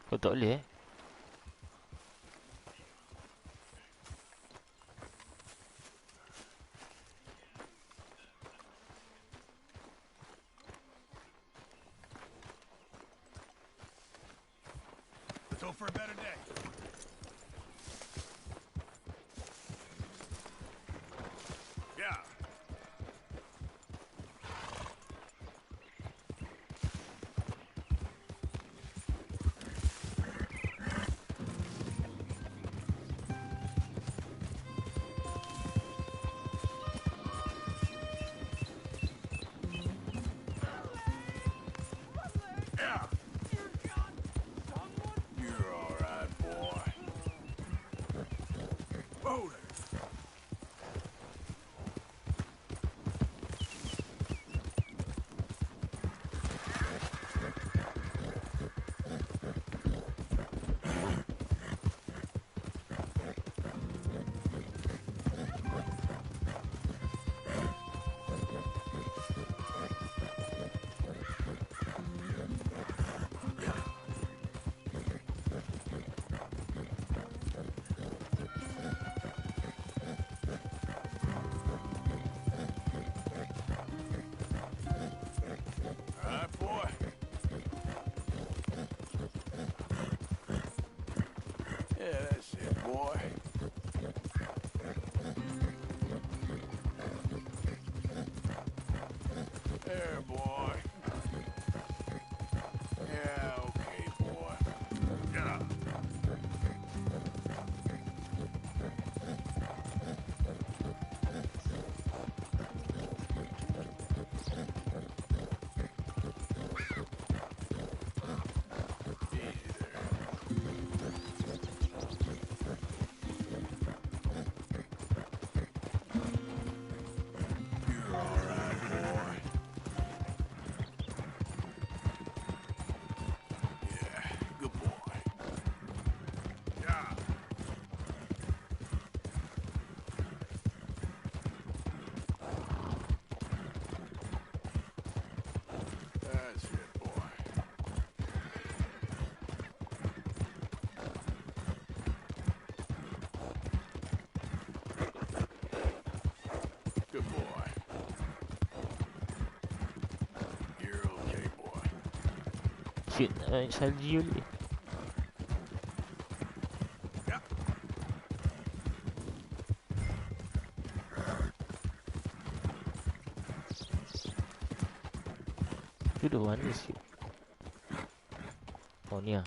Kau tak boleh Let's hope for a better day. Yeah. boy. There, boy. Yeah, okay, boy. Yeah. That's it, boy. Good boy. You're okay, boy. Shit, salju ulit. Tu the one is you. Oh, ni ah.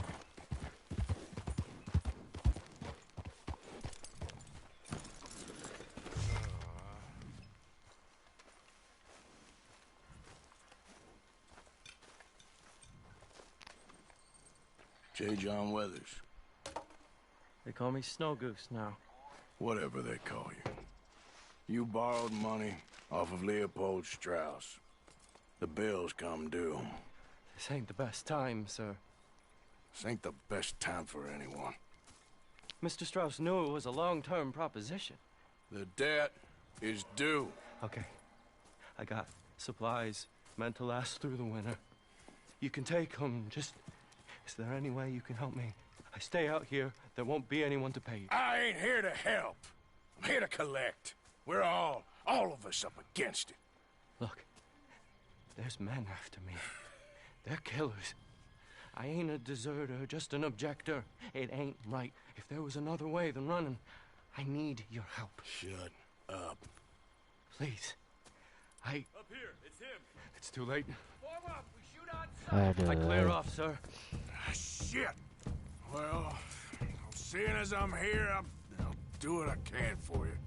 J. John Weathers. They call me Snow Goose now. Whatever they call you. You borrowed money off of Leopold Strauss. The bills come due. This ain't the best time, sir. This ain't the best time for anyone. Mr. Strauss knew it was a long-term proposition. The debt is due. Okay. I got supplies meant to last through the winter. You can take them, just... Is there any way you can help me? I stay out here, there won't be anyone to pay you. I ain't here to help. I'm here to collect. We're all of us up against it. Look, there's men after me. They're killers. I ain't a deserter, just an objector. It ain't right. If there was another way than running, I need your help. Shut up. Please. Up here, it's him. It's too late. Form up, we shoot on sight. I clear off, sir. Shit. Well, seeing as I'm here, I'll do what I can for you.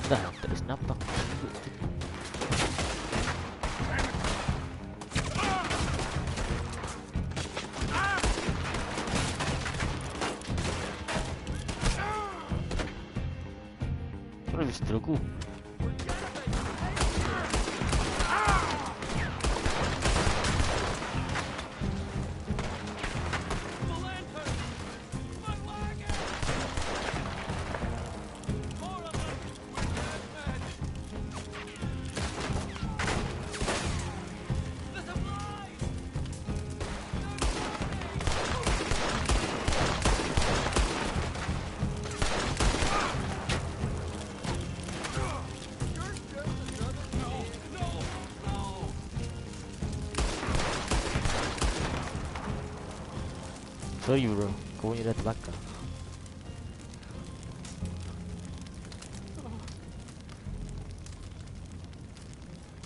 Dah, tak ada senapak. Terus terlalu. Sorry bro, kau punya dah terbakar.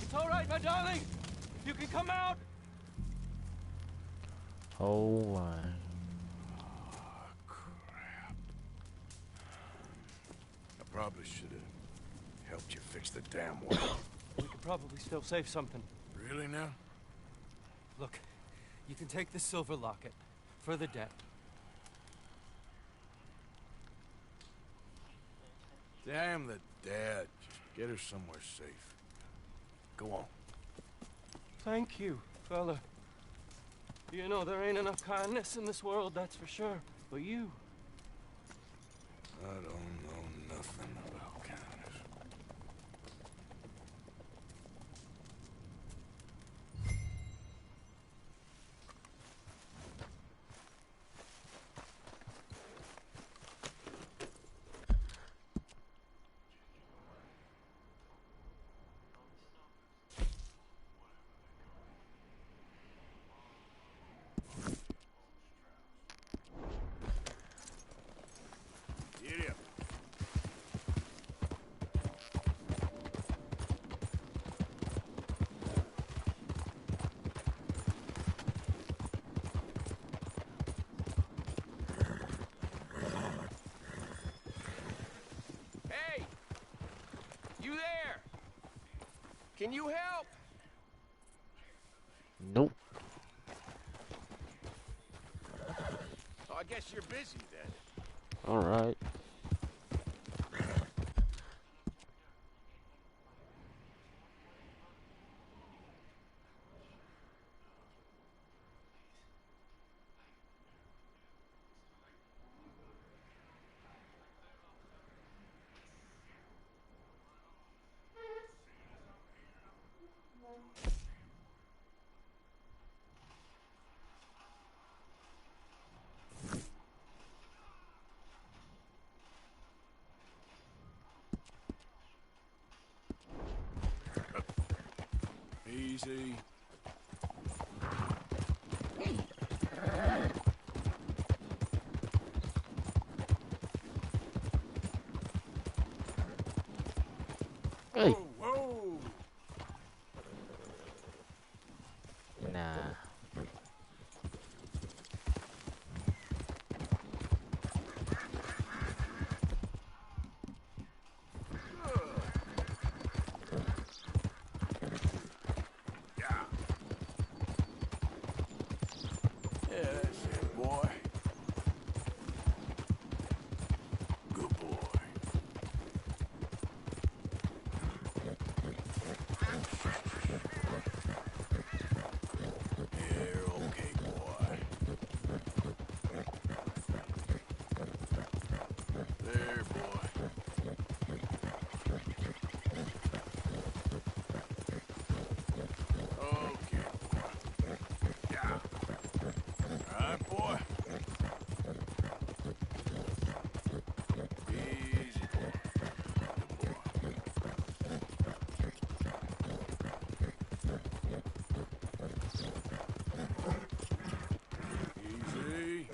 It's all right, my darling. You can come out. Oh my. Crap. I probably should have helped you fix the damn well. We could probably still save something. Really now? Look, you can take this silver locket. For the debt. Damn the dad. Just get her somewhere safe. Go on. Thank you, fella. You know, there ain't enough kindness in this world, that's for sure. But you... I don't know nothing about kindness. Can you help? Nope. Oh, I guess you're busy then. Alright. Easy. Hey. Whoa. Nah. Yeah, that's it, boy. Good boy. You're okay, boy. There, boy. Okay, boy. Yeah. All right, boy. Easy, boy. Easy.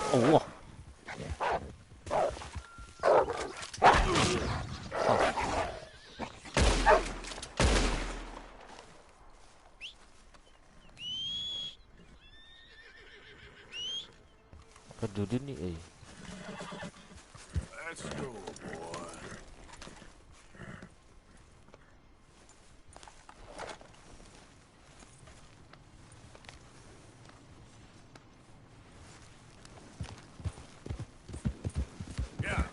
Allah. Aduh dia ni Let's go, boy. Yeah.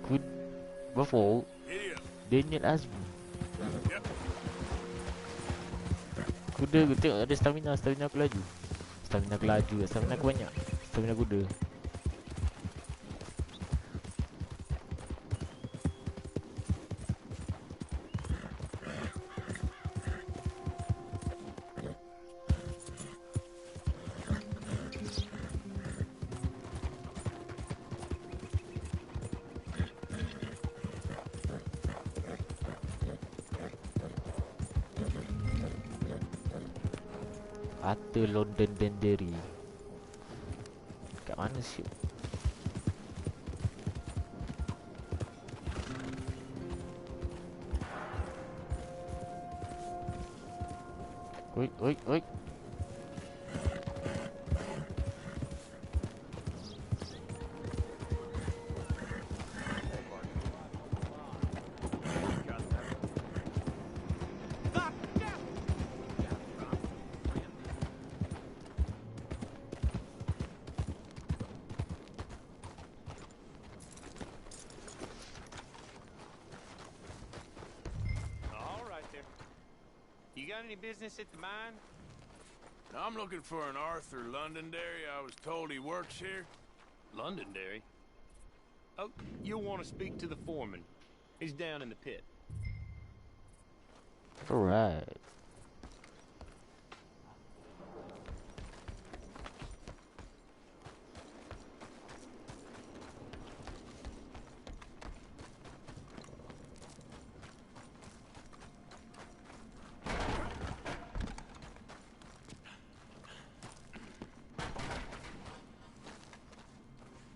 Good Buffalo Daniel Azmi. Kuda aku tengok ada stamina aku laju. Stamina aku laju, stamina aku banyak. Stamina kuda. Arthur London Dendery. Kat mana sih? Oi, oi, oi. got any business at the mine? I'm looking for an Arthur Londonderry. I was told he works here. Londonderry? Oh, you'll want to speak to the foreman. He's down in the pit. Alright.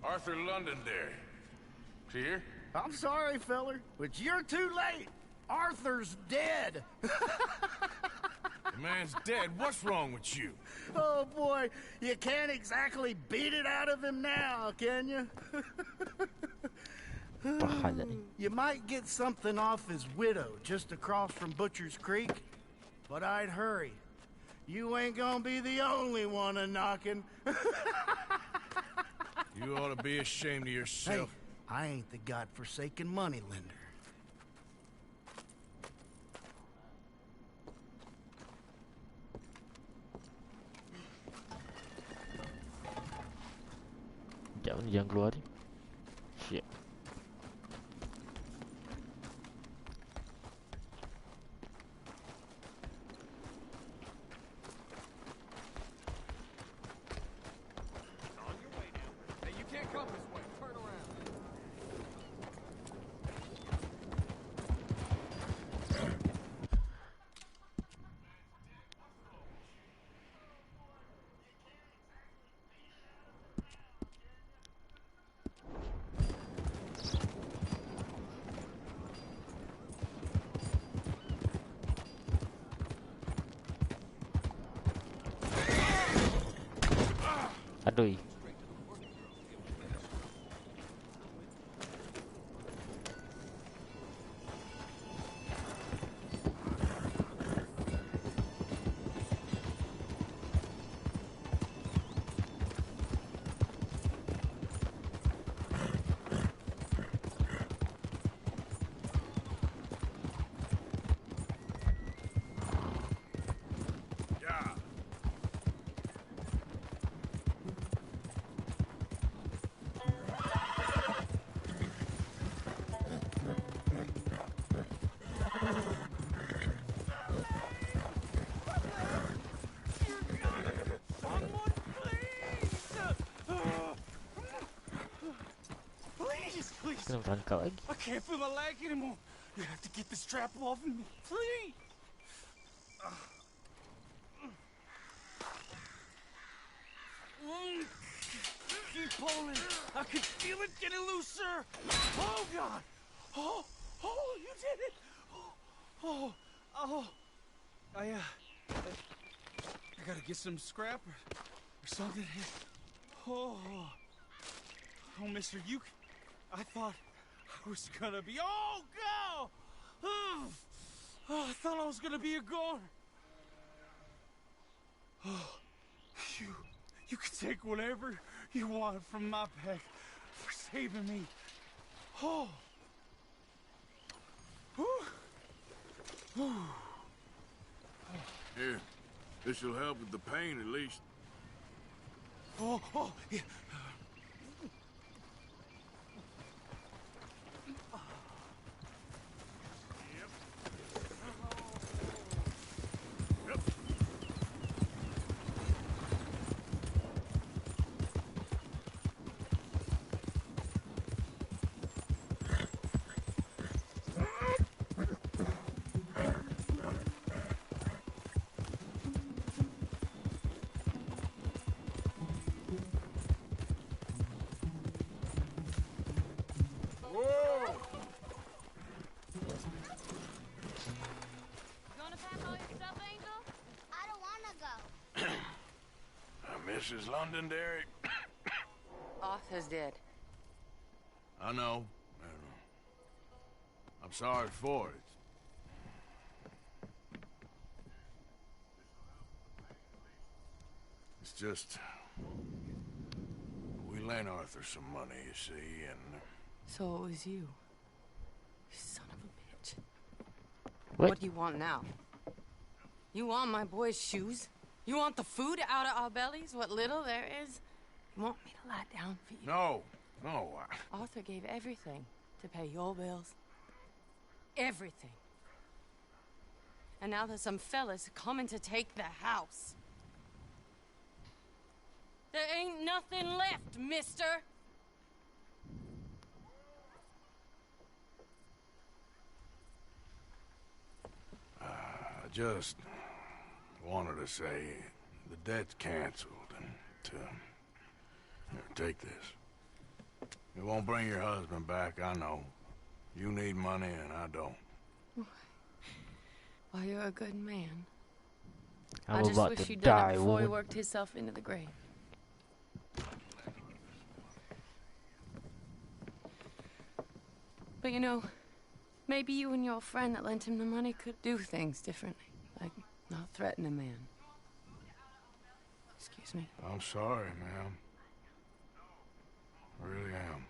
Arthur Londonderry. Is he here? I'm sorry, feller, but you're too late. Arthur's dead. The man's dead. What's wrong with you? Oh, boy, you can't exactly beat it out of him now, can you? You might get something off his widow just across from Butcher's Creek, but I'd hurry. You ain't gonna be the only one a-knocking. You ought to be ashamed of yourself. Hey, I ain't the godforsaken moneylender. Jangan keluar ni. Shit. Aduh. Kena berangkap lagi. I can't feel my leg anymore. You have to get the strap off of me, please. Keep pulling. I can feel it getting looser. Oh God! Oh, you did it! Oh! I gotta get some scrap or something. Oh, Mister, I thought I was gonna be. Oh, go! Oh, I thought I was gonna be a goner. Oh, you can take whatever you want from my pack for saving me. Oh. Here, this will help with the pain at least. Oh, yeah. Mrs. Londonderry. Arthur's dead. I know. I'm sorry for it. It's just... we lent Arthur some money, you see, and... So it was you. You son of a bitch. What What do you want now? You want my boy's shoes? You want the food out of our bellies, what little there is? You want me to lie down for you? No, no. Arthur gave everything to pay your bills. Everything. And now there's some fellas coming to take the house. There ain't nothing left, mister. I just wanted to say the debt's canceled and to take this. It won't bring your husband back, I know. You need money and I don't. Well, you're a good man. I'm I just about wish to you'd die, done it before he woman. worked himself into the grave. But you know, maybe you and your friend that lent him the money could do things differently. Like not threaten a man. Excuse me. I'm sorry, ma'am. I really am.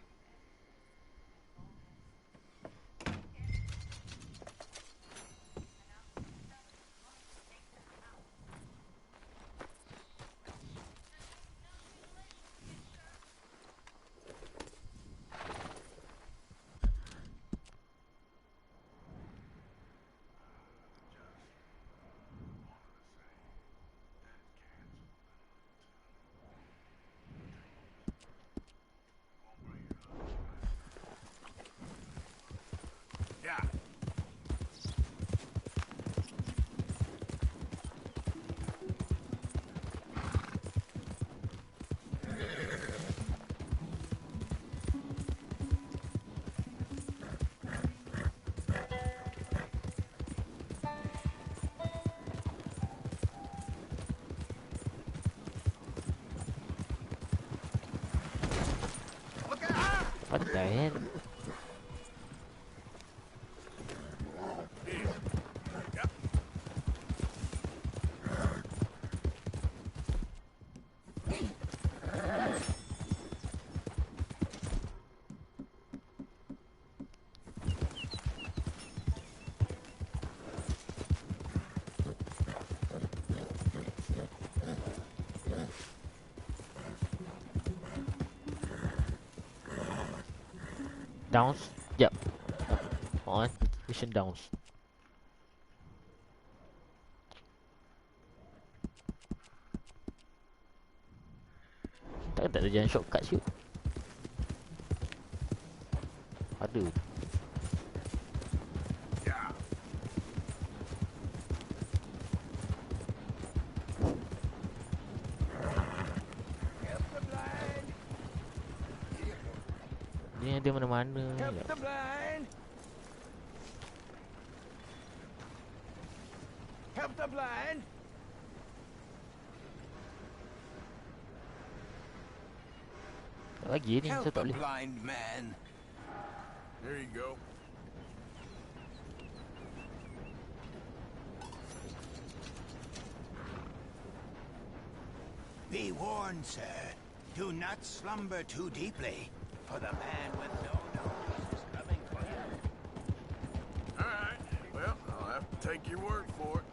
What the hell? Downs? Yep. On. Mission downs. Tak ada jalan shortcut siut. Ada. Ni ada mana-mana. Help Jap. the blind. Help the blind. Tak lagi ni, saya tak boleh. blind man. There you go. Be warned, sir. Do not slumber too deeply, for the man with no nose is coming for you. All right. Well, I'll have to take your word for it.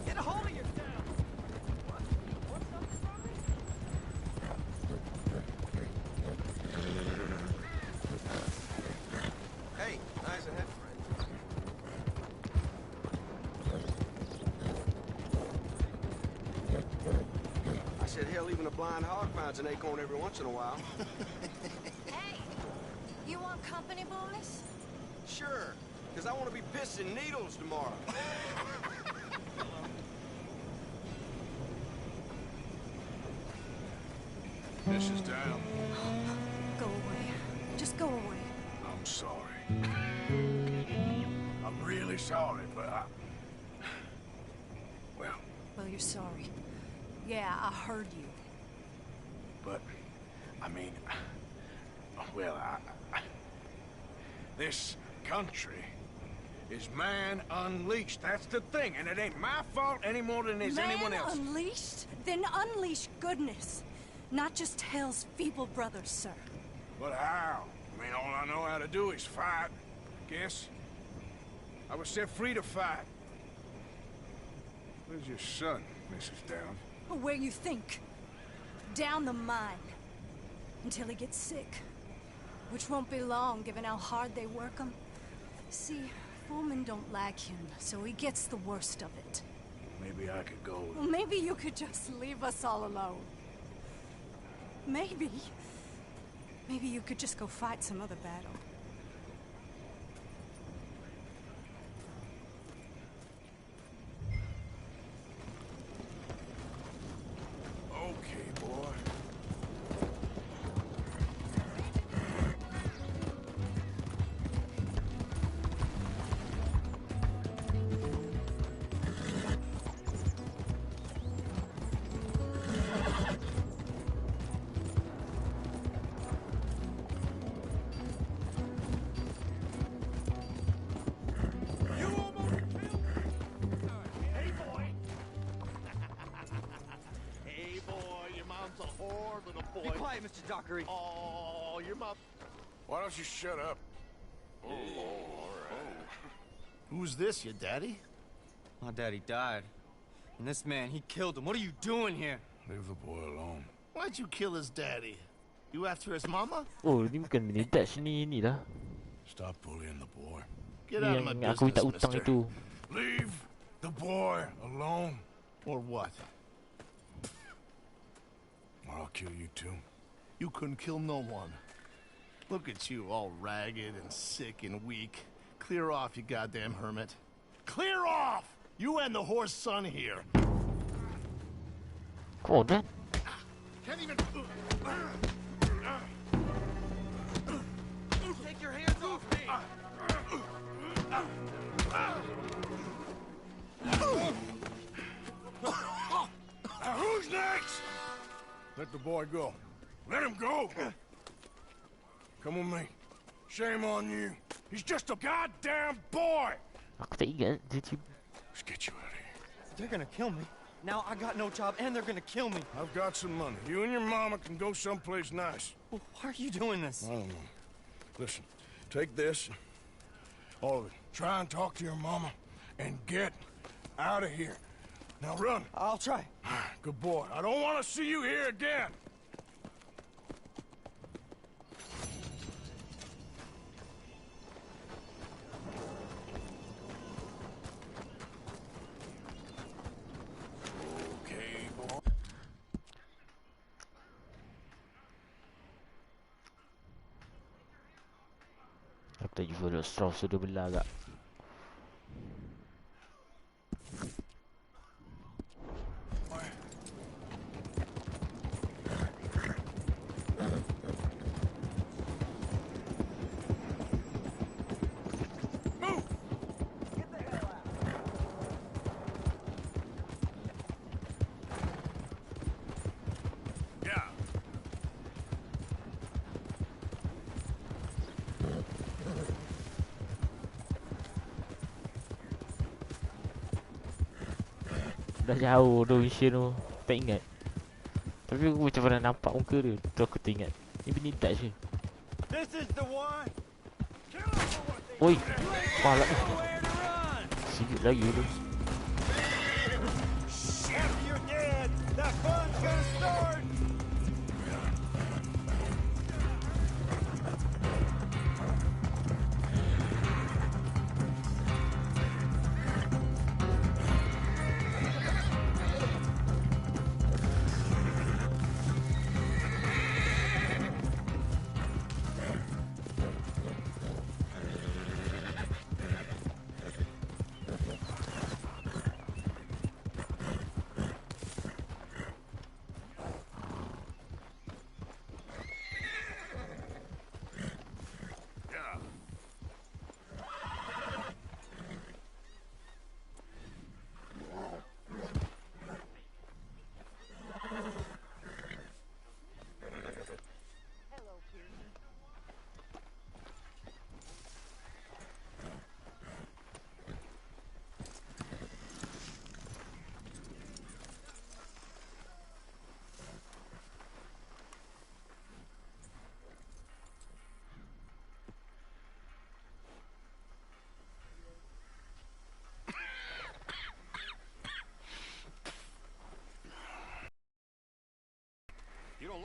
Get a hold of yourself. Hey, eyes ahead, friend. I said, hell, even a blind hog finds an acorn every once in a while. Hey, you want company, boys? Sure, because I want to be pissing needles tomorrow. Mrs. Down, Go away. Just go away. I'm sorry. I'm really sorry, but well, Well, you're sorry. Yeah, I heard you. but, I mean, well, this country is Man Unleashed. That's the thing, and it ain't my fault any more than it is anyone Man else's. unleashed? Then unleash goodness. Not just Hell's feeble brothers, sir. But how? I mean, all I know how to do is fight, I guess. I was set free to fight. Where's your son, Mrs. Downs? Where you think? Down the mine. Until he gets sick. Which won't be long, given how hard they work him. See, foremen don't like him, so he gets the worst of it. Maybe I could go. Well, maybe you could just leave us all alone. Maybe. Maybe you could just go fight some other battle. Okay, boy. Be quiet, Mr. Dockery. Oh, your mouth. Why don't you shut up? Oh, all right. Who's this, your daddy? My daddy died. And this man, he killed him. What are you doing here? Leave the boy alone. Why'd you kill his daddy? You after his mama? Oh, ni bukan mini-touch ni dah. Stop bullying the boy. Get out of my Yang aku minta business, utang mister. itu. Leave the boy alone. Or what? Or I'll kill you too. You couldn't kill no one. Look at you, all ragged and sick and weak. Clear off, you goddamn hermit. Clear off! You and the horse son here. Oh, then. Can't even... Take your hands off me! Now who's next? Let the boy go. Let him go! Come with me. Shame on you. He's just a goddamn boy! Aku tak ingat. Let's get you out of here. They're gonna kill me. Now I got no job and they're gonna kill me. I've got some money. You and your mama can go someplace nice. Well, why are you doing this? I don't know. Listen, take this. All of it. Try and talk to your mama and get out of here. Now run. I'll try. Good boy. I don't want to see you here again. Okay, boy. Aku tak jumpa dah straw sudah belah agak. Dah jauh tu mission tu. Tak ingat. Tapi aku macam pernah nampak muka dia. Tu aku tak ingat. Ni bini touch je. This is the one. Oi. Kepala. Sikit lagi tu. After you're dead, that fun's gonna start.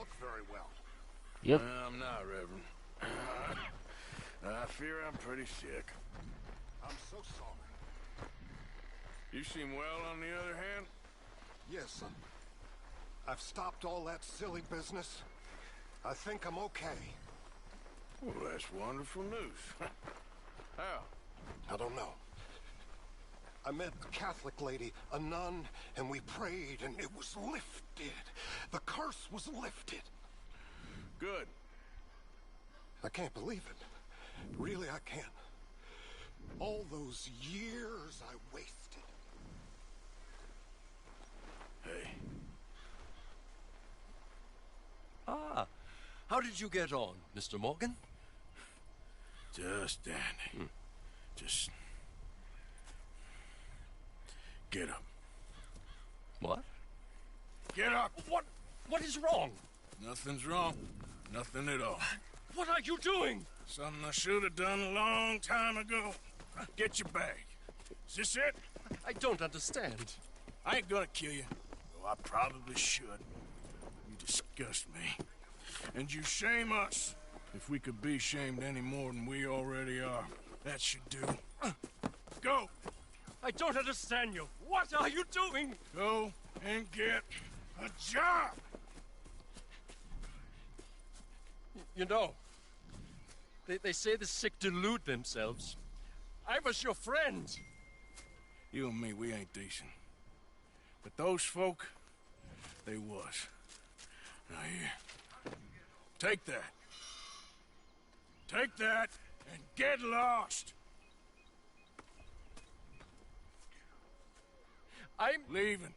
look very well. Yep. I'm not, Reverend. I fear I'm pretty sick. I'm so sorry. You seem well, on the other hand? Yes, I've stopped all that silly business. I think I'm okay. Well, that's wonderful news. How? I don't know. I met a Catholic lady, a nun, and we prayed, and it was lifted. The curse was lifted. Good. I can't believe it. Really, I can't. All those years I wasted. Hey. Ah, how did you get on, Mr. Morgan? Just dandy. Just... get up. What? Get up! What is wrong? Nothing's wrong. Nothing at all. What are you doing? Something I should have done a long time ago. Get your bag. Is this it? I don't understand. I ain't gonna kill you, though I probably should. You disgust me. And you shame us. If we could be shamed any more than we already are, that should do. Go! I don't understand you. What are you doing? Go and get a job! You know, they say the sick delude themselves. I was your friend. You and me, we ain't decent. But those folk, they was. Now here, take that. Take that and get lost. I'm leaving.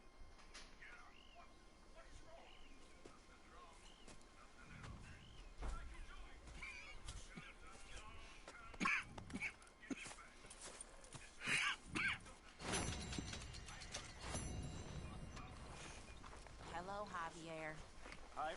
Hello, Javier. Hi.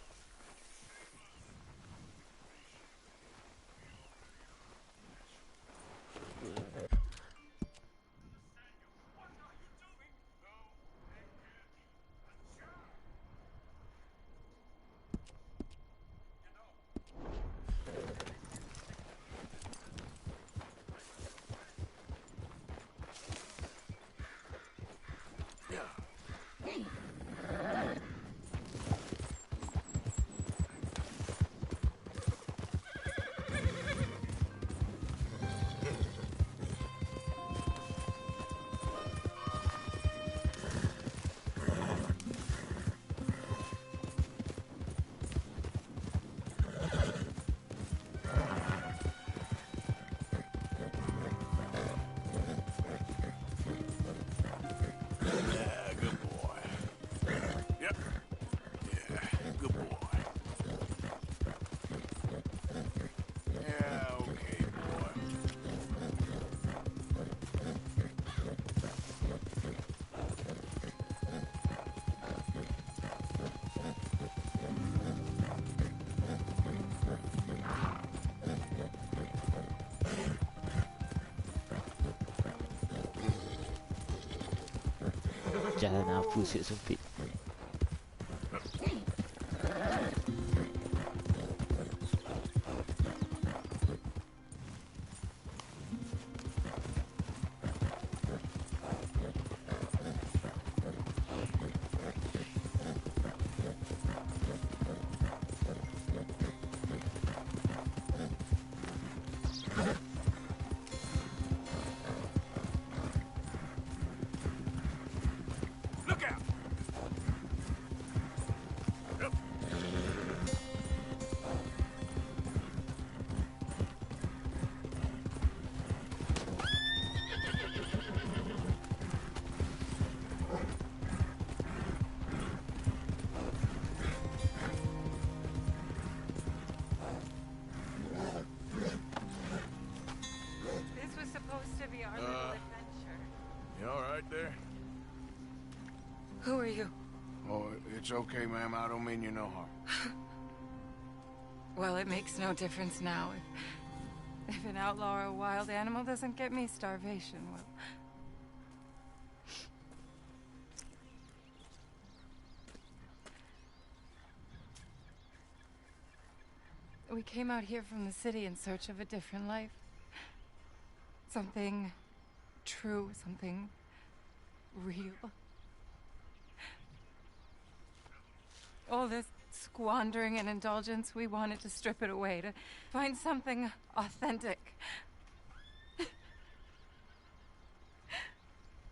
Yeah, good boy. Yep. Yeah, good boy. Yeah, okay, boy. Jalan apa siap sempit. Look out! Yep. This was supposed to be our little adventure. You all right there? Who are you? Oh, it's okay, ma'am. I don't mean you no harm. Well, it makes no difference now. If an outlaw or a wild animal doesn't get me, starvation will. We came out here from the city in search of a different life. Something true, something real. All this squandering and indulgence, we wanted to strip it away, to find something authentic.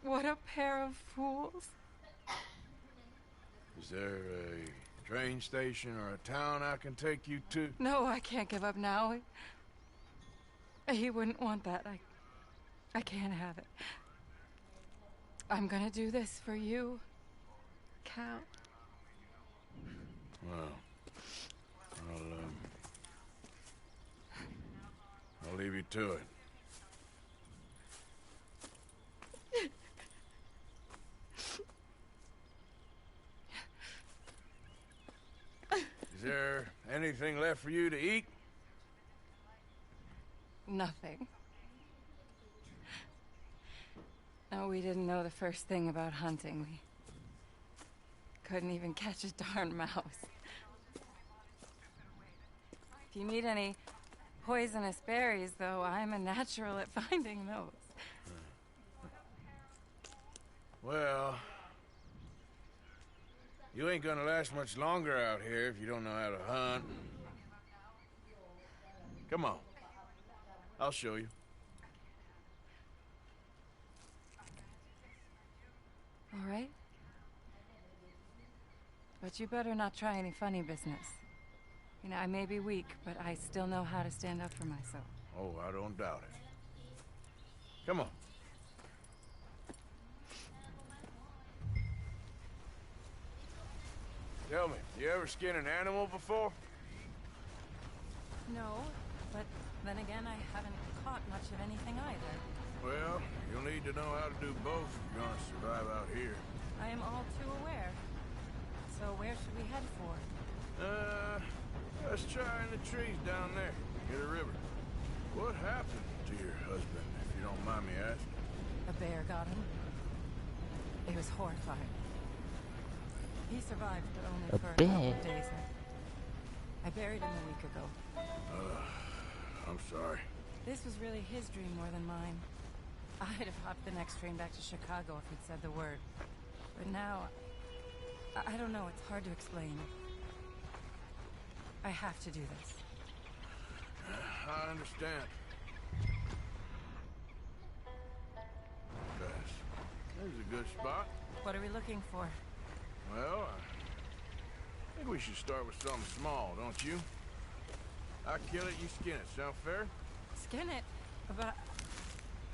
What a pair of fools. Is there a train station or a town I can take you to? No, I can't give up now. He wouldn't want that. I can't have it. I'm gonna do this for you, Cal. Well, I'll leave you to it. Is there anything left for you to eat? Nothing. No, we didn't know the first thing about hunting. We couldn't even catch a darn mouse. If you need any poisonous berries, though, I'm a natural at finding those. Well, you ain't gonna last much longer out here if you don't know how to hunt. Come on. I'll show you. All right. But you better not try any funny business. You know, I may be weak, but I still know how to stand up for myself. Oh, I don't doubt it. Come on. Tell me, you ever skin an animal before? No, but then again, I haven't caught much of anything either. Well, you'll need to know how to do both if you're gonna survive out here. I am all too aware. So where should we head for? Let's try in the trees down there, near the river. What happened to your husband, if you don't mind me asking? A bear got him. It was horrifying. He survived, but only for a couple of days. I buried him a week ago. I'm sorry. This was really his dream more than mine. I'd have hopped the next train back to Chicago if he'd said the word. But now, I don't know, it's hard to explain. I have to do this. I understand. There's a good spot. What are we looking for? Well, I think we should start with something small, don't you? I kill it, you skin it. Sound fair? Skin it? But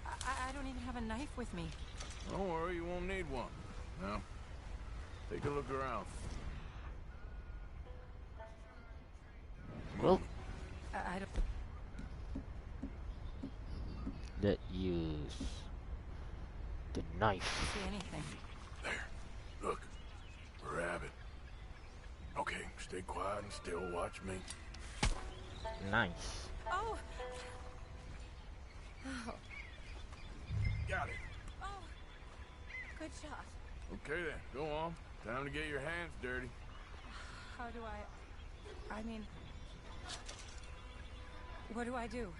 I don't even have a knife with me. Don't worry, you won't need one. Now, take a look around. Well, I don't... Let's use the knife. See anything? There. Look. A rabbit. Okay, stay quiet and still. Watch me. Nice. Oh! Oh. Got it. Oh. Good shot. Okay then, go on. Time to get your hands dirty. How do I mean... What do I do?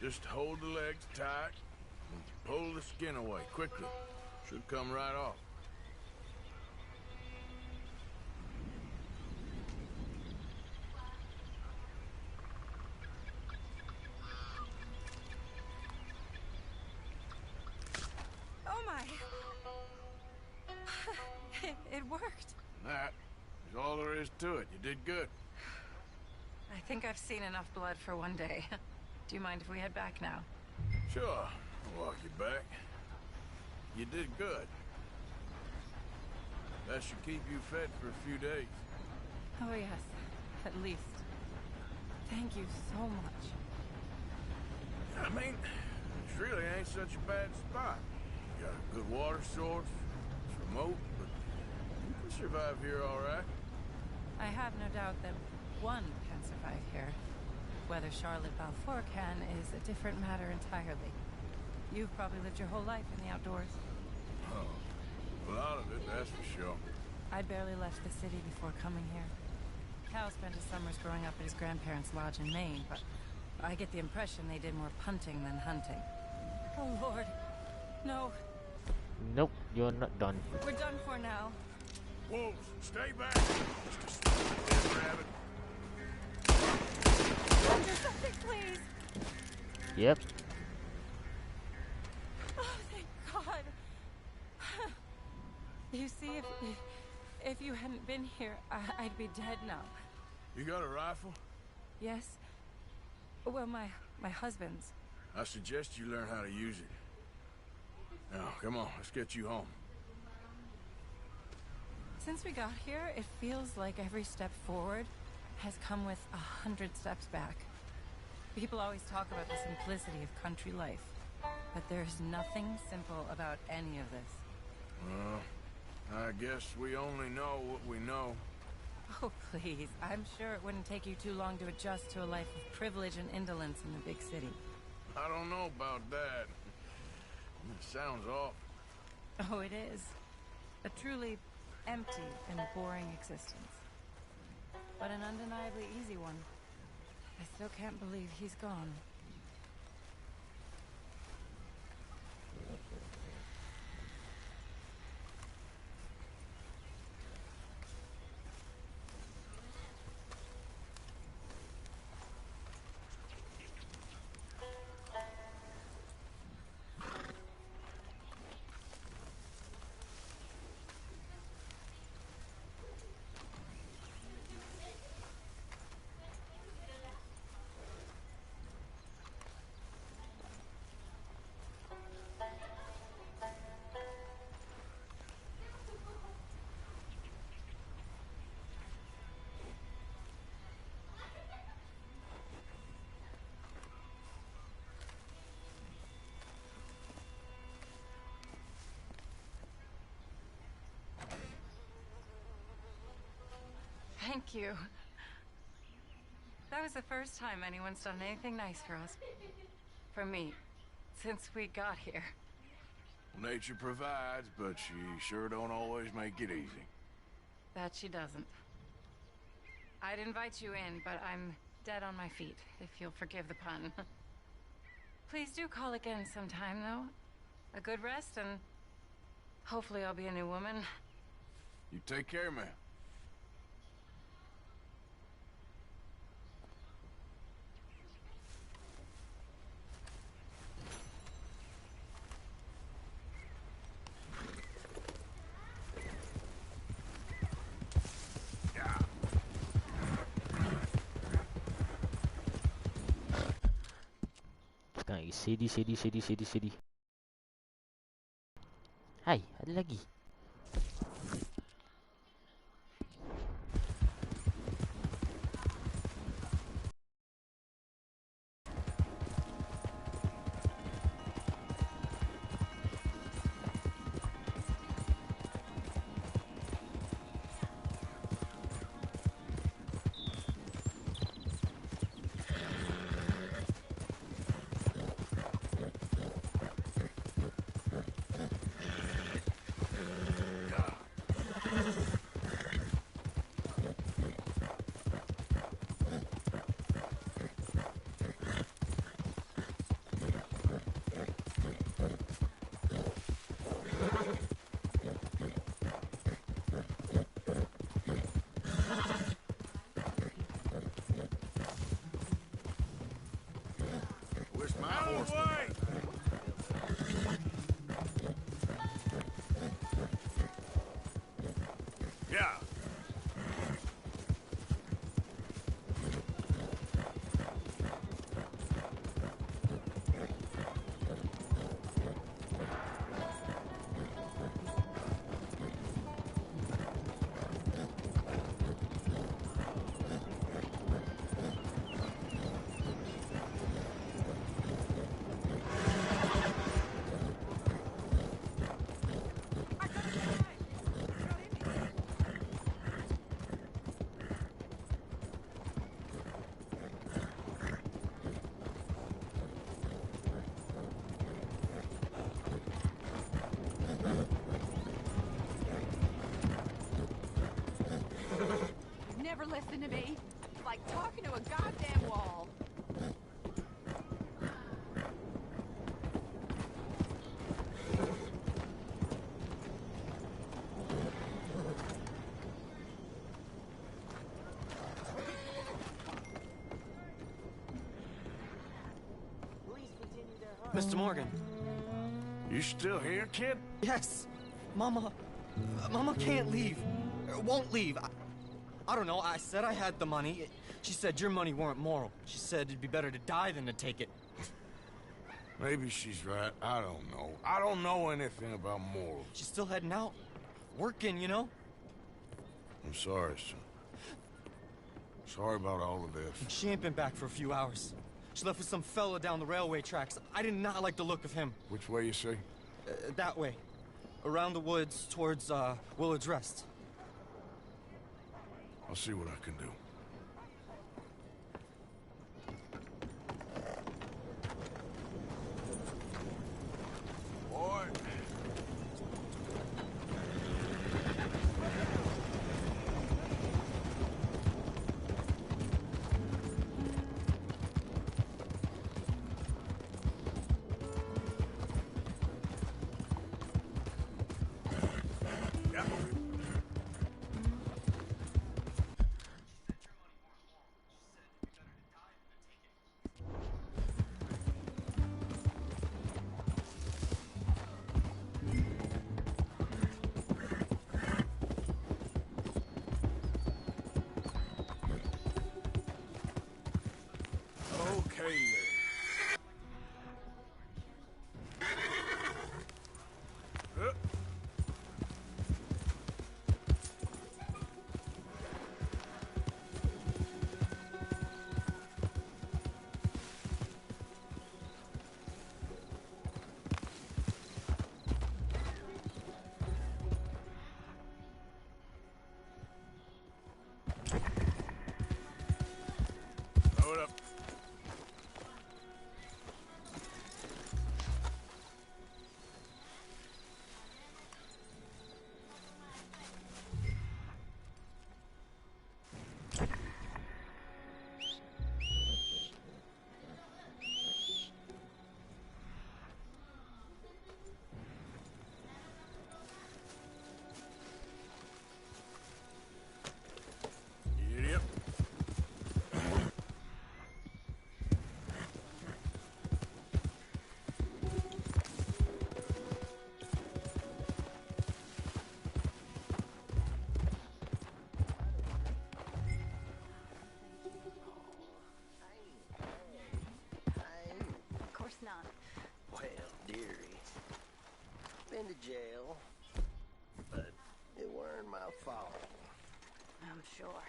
Just hold the legs tight and pull the skin away quickly. Should come right off. Oh my! It worked. That is all there is to it. You did good. I think I've seen enough blood for one day. Do you mind if we head back now? Sure. I'll walk you back. You did good. That should keep you fed for a few days. Oh yes, at least. Thank you so much. I mean, it really ain't such a bad spot. You got a good water source. It's remote, but you can survive here all right. I have no doubt that one can survive here. Whether Charlotte Balfour can is a different matter entirely. You've probably lived your whole life in the outdoors. Oh, a lot of it, that's for sure. I barely left the city before coming here. Cal spent his summers growing up at his grandparents' lodge in Maine, but I get the impression they did more punting than hunting. Oh, Lord. No. Nope, you're not done. We're done for now. Wolves, stay back. Just a dead rabbit. Do something, please. Yep. Oh, thank God. You see, if you hadn't been here, I'd be dead now. You got a rifle? Yes. Well, my husband's. I suggest you learn how to use it. Now, come on, let's get you home. Since we got here, it feels like every step forward has come with 100 steps back. People always talk about the simplicity of country life, but there's nothing simple about any of this. Well, I guess we only know what we know. Oh, please. I'm sure it wouldn't take you too long to adjust to a life of privilege and indolence in the big city. I don't know about that. It sounds awful. Oh, it is. A truly empty and boring existence. But an undeniably easy one. I still can't believe he's gone. Thank you. That was the first time anyone's done anything nice for us. For me. Since we got here. Nature provides, but she sure don't always make it easy. That she doesn't. I'd invite you in, but I'm dead on my feet, if you'll forgive the pun. Please do call again sometime, though. A good rest, and hopefully I'll be a new woman. You take care, man. Sedi. Hai, ada lagi. never listen to me. It's like talking to a goddamn wall. Mr. Morgan. You still here, kid? Yes. Mama can't leave. Won't leave. I don't know. I said I had the money. She said your money weren't moral. She said it'd be better to die than to take it. Maybe she's right. I don't know. I don't know anything about morals. She's still heading out. Working, you know? I'm sorry, son. Sorry about all of this. She ain't been back for a few hours. She left with some fella down the railway tracks. I did not like the look of him. Which way, you say? That way. Around the woods towards, Willard's Rest. I'll see what I can do. Boy. Been to jail, but it weren't my fault. I'm sure.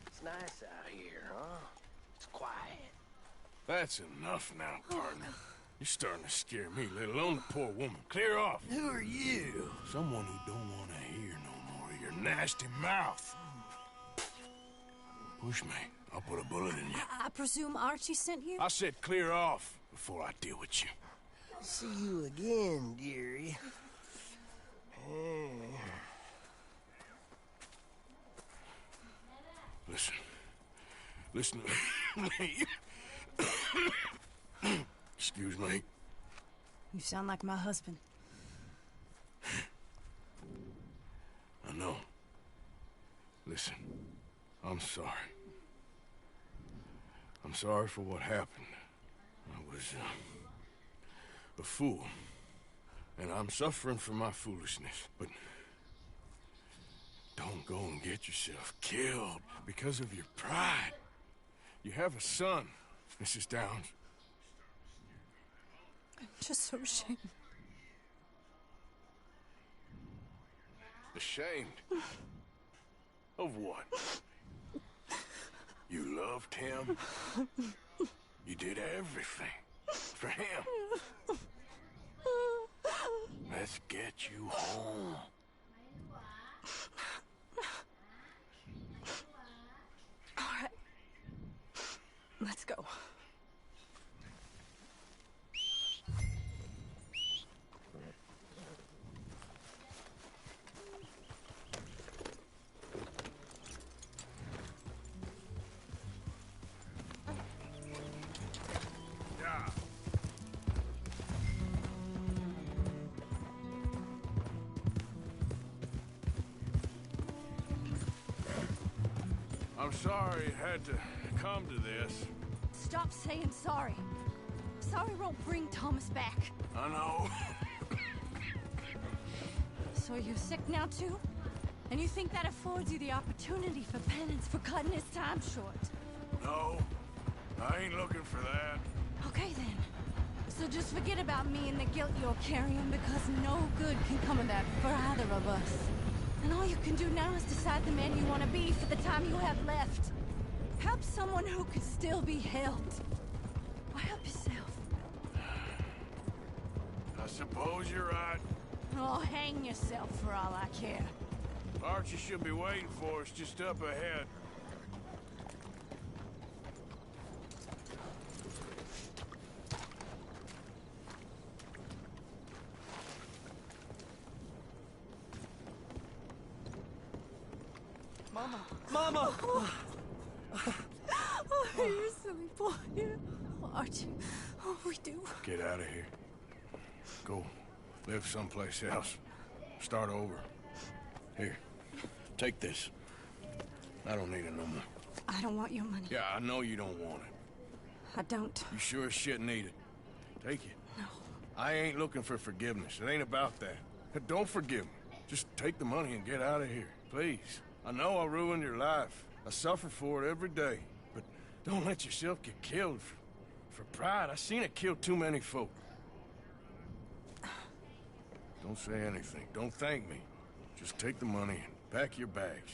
It's nice out here, huh? It's quiet. That's enough now, partner. You're starting to scare me, let alone the poor woman. Clear off. Who are you? Someone who don't want to hear no more of your nasty mouth. Push me. I'll put a bullet in you. I presume Archie sent you? I said clear off before I deal with you. See you again, dearie. Listen to me. Excuse me. You sound like my husband. I know. Listen, I'm sorry. I'm sorry for what happened. I was, a fool. And I'm suffering for my foolishness. But don't go and get yourself killed because of your pride. You have a son, Mrs. Downs. I'm just so ashamed. Ashamed? Of what? You loved him? You did everything for him. Let's get you home. All right. Let's go. I'm sorry it had to come to this. Stop saying sorry. Sorry won't bring Thomas back. I know. So you're sick now too? And you think that affords you the opportunity for penance for cutting his time short? No, I ain't looking for that. Okay then. So just forget about me and the guilt you're carrying, because no good can come of that for either of us. And all you can do now is decide the man you want to be for the time you have left. Help someone who could still be helped. Or help yourself. I suppose you're right. Oh, hang yourself for all I care. Archie should be waiting for us just up ahead. Mama! Mama! Oh, you silly boy. Oh, Archie. Oh, we do. Get out of here. Go live someplace else. Start over. Here, take this. I don't need it no more. I don't want your money. Yeah, I know you don't want it. I don't. You sure as shit need it. Take it. No. I ain't looking for forgiveness. It ain't about that. Don't forgive me. Just take the money and get out of here, please. I know I ruined your life. I suffer for it every day. But don't let yourself get killed for pride. I seen it kill too many folk. Don't say anything. Don't thank me. Just take the money and pack your bags.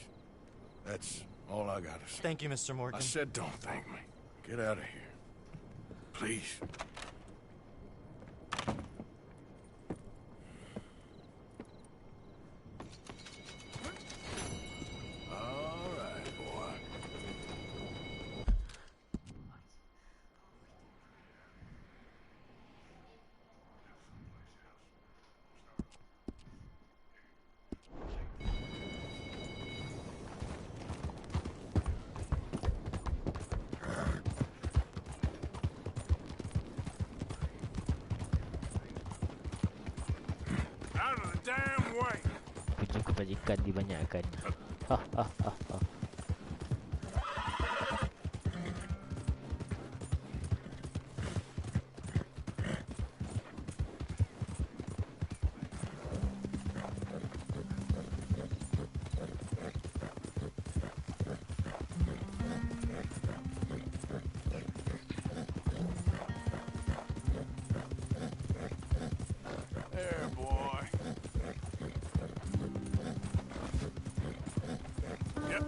That's all I gotta say. Thank you, Mr. Morgan. I said don't thank me. Get out of here. Please. All right, boy. Out of the damn way. Kucing kebajikan dibanyakkan. Ha ha ha ha. There, boy. Yep.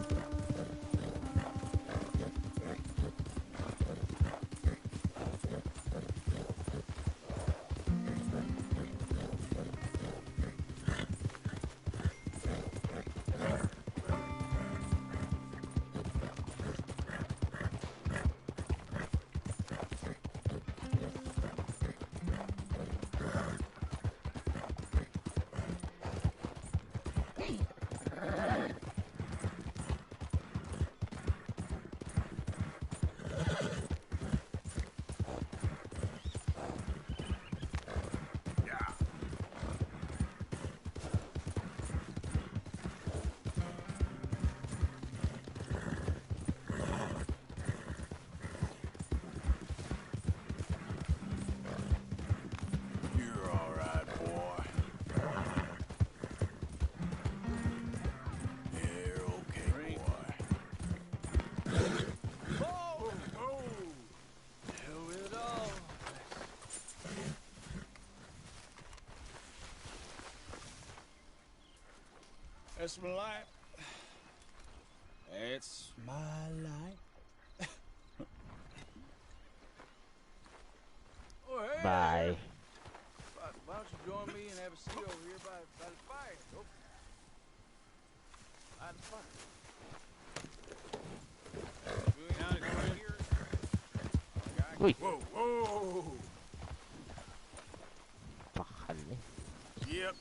You're all right, boy. You're okay, boy. Oh! Oh! Hell with it all. That's my life. It's my life. Oh, hey! Bye. Why don't you join me and have a seat over here by the fire? Oh. By the fire. Down it right here. Wih. Whoa, whoa. Mahal ni. Yep.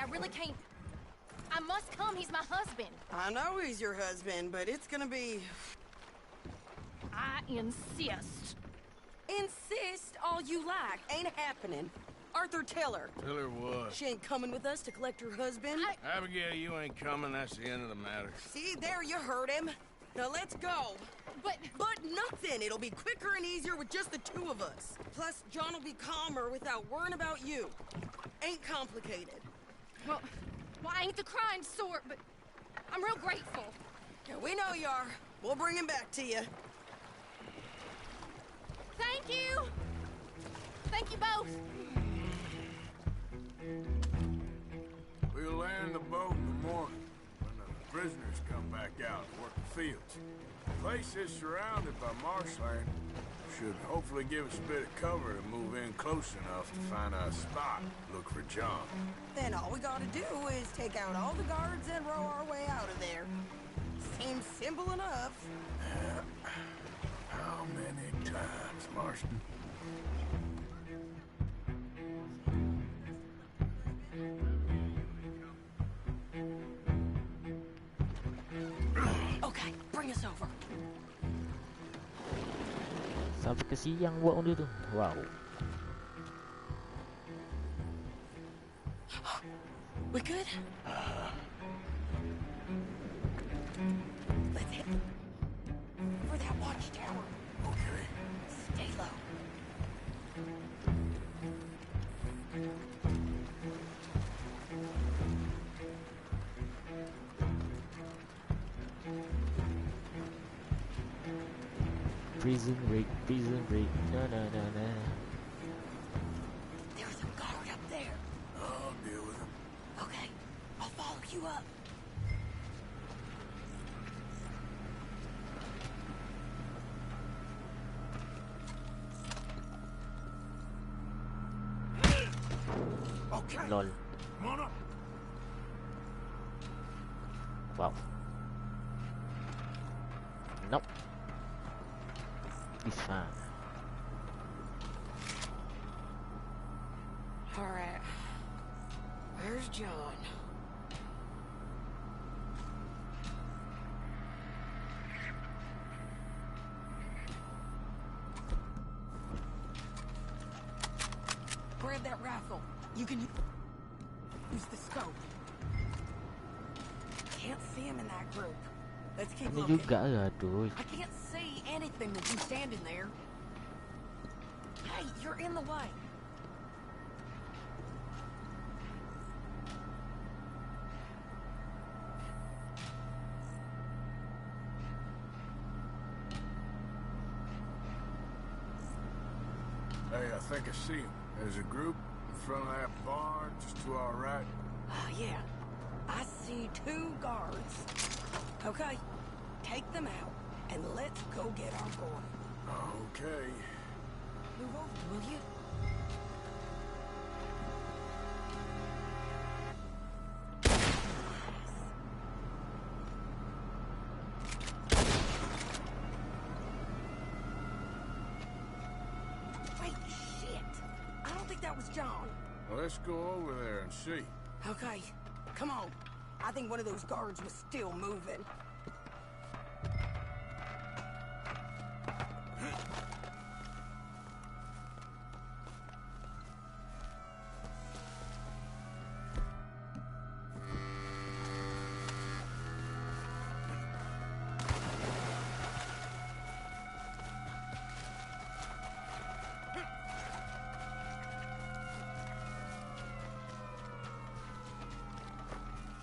I really can't. I must come. He's my husband. I know he's your husband, but it's gonna be... I insist. Insist all you like. Ain't happening. Arthur, tell her. Tell her what? She ain't coming with us to collect her husband. Abigail, you ain't coming. That's the end of the matter. See, there you heard him. Now let's go. But nothing. It'll be quicker and easier with just the two of us. Plus, John will be calmer without worrying about you. Ain't complicated. Well, I ain't the crying sort, but I'm real grateful. Yeah, we know you are. We'll bring him back to you. Thank you. Thank you both. We'll land the boat in the morning when the prisoners come back out and work the fields. The place is surrounded by marshland. Should hopefully give us a bit of cover to move in close enough to find a spot. Look for John. Then all we gotta do is take out all the guards and row our way out of there. Seems simple enough. How many times, Marston? Okay, bring us over. Sampai ke siang buat benda tu. Wow. We good? Let's hit for that watchtower. Okay. Stay low. Prison break, na na na na. There's a guard up there. I'll deal with him. Okay, I'll follow you up. Okay. Lol. Come on up. Wow. Nope. He's fine. All right. Where's John? Grab that rifle. You can use the scope. Can't see him in that group. Let's keep Ini looking. juga lah tu. I can't see anything with you standing there. Hey, you're in the way. Hey, I think I see him. There's a group in front of that bar, just to our right. Oh, yeah. I see 2 guards. Okay, take them out, and let's go get our boy. Okay. Move over, will you? Wait, shit. I don't think that was John. Well, let's go over there and see. Okay, come on. I think one of those guards was still moving.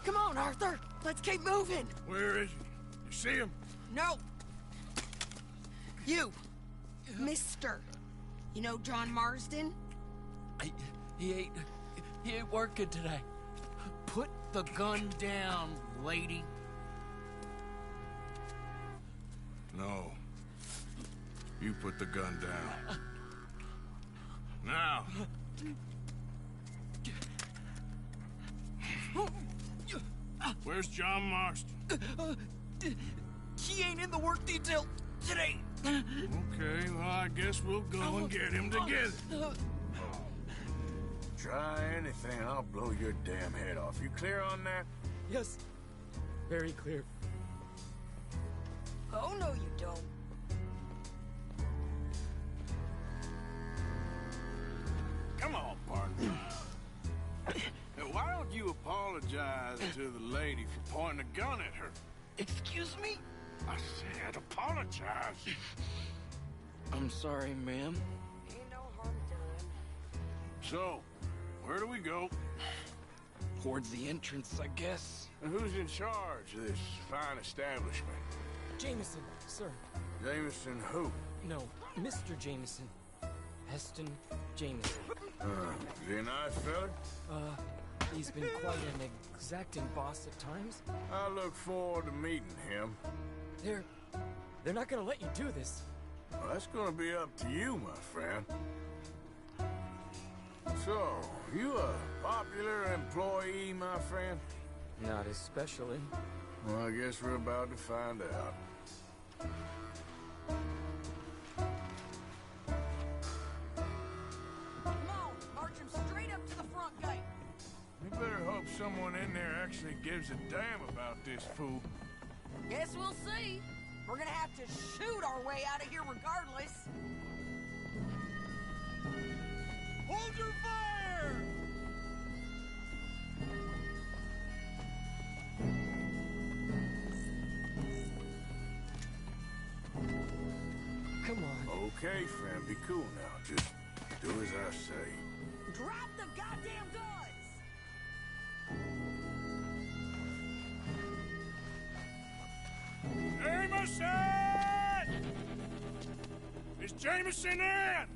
Come on, Arthur. Let's keep moving. Where is he? You see him? No. You. Mister. You know John Marsden? He ain't working today. Put the gun down, lady. No. You put the gun down. Now. Where's John Marston? He ain't in the work detail today. Okay, well, I guess we'll go and get him together. Try anything, I'll blow your damn head off. You clear on that? Yes. Very clear. Oh, no, you don't. Come on, partner. Why don't you apologize to the lady for pointing a gun at her? Excuse me? I said apologize. I'm sorry, ma'am. Ain't no harm done. So, where do we go? Towards the entrance, I guess. And who's in charge of this fine establishment? Jameson, sir. Jameson who? No, Mr. Jameson. Heston Jameson. Is he a nice fella? He's been quite an exacting boss at times. I look forward to meeting him. They're not gonna let you do this. Well, that's gonna be up to you, my friend. So, you a popular employee, my friend? Not especially. Well, I guess we're about to find out. Come on, march him straight up to the front gate. You better hope someone in there actually gives a damn about this fool. Guess we'll see. We're gonna have to shoot our way out of here regardless. Hold your fire! Come on. Okay, friend, be cool now. Just do as I say. Drop the goddamn guns! Jameson! Is Jameson in?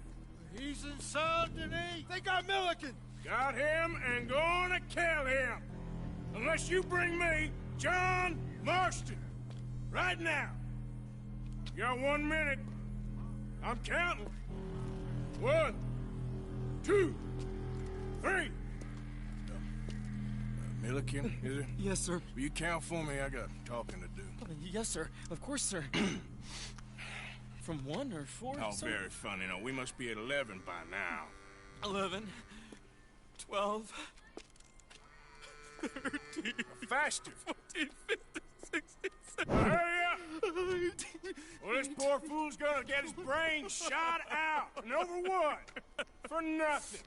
He's in Saint Denis. They got Milliken. Got him and gonna kill him. Unless you bring me John Marston. Right now. You got 1 minute. I'm counting. 1, 2, 3. Milliken, is it? Yes, sir. Will you count for me? I got talking to do. Yes, sir. Of course, sir. From 1 or 4? Oh, sir? very funny. No, we must be at 11 by now. 11, 12, 13, faster. 14, 15, 16, 17. Hurry up! Well, this poor fool's gonna get his brains shot out. And over what? For nothing.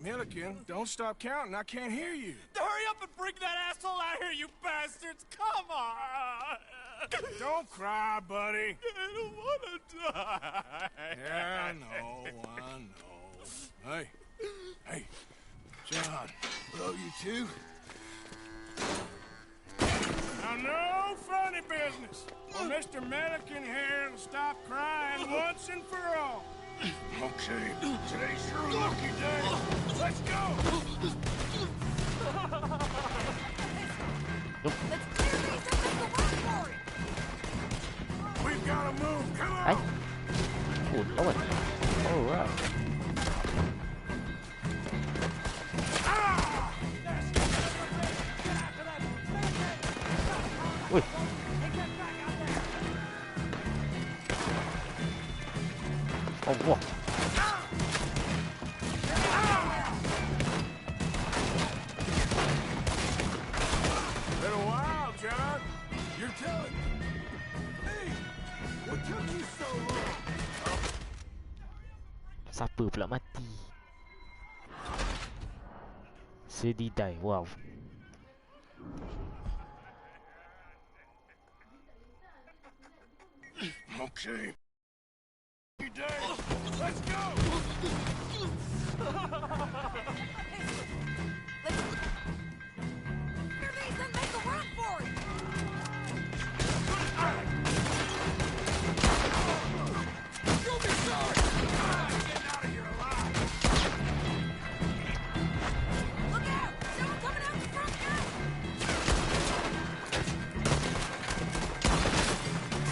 Milliken, don't stop counting. I can't hear you. Hurry up and bring that asshole out here, you bastards! Come on! Don't cry, buddy. I don't want to die. Yeah, I know. Hey, John. Hello, you two. Now, no funny business. Or Mr. Milliken here will stop crying once and for all. Okay, today's your lucky day. Let's go! Let's clear these and make a run for it! We've got to move, come on! Ay. Oh, Lord. Oh, wow. Uy. Oh, wow. Been a while, John. You're telling me. Hey, what took you so long? Siapa pula mati? Sedidai, wow. Okay. Let's go! Clear these and make a run for it! You'll be sorry! Getting out of here alive! Look out! Someone coming out the front gate!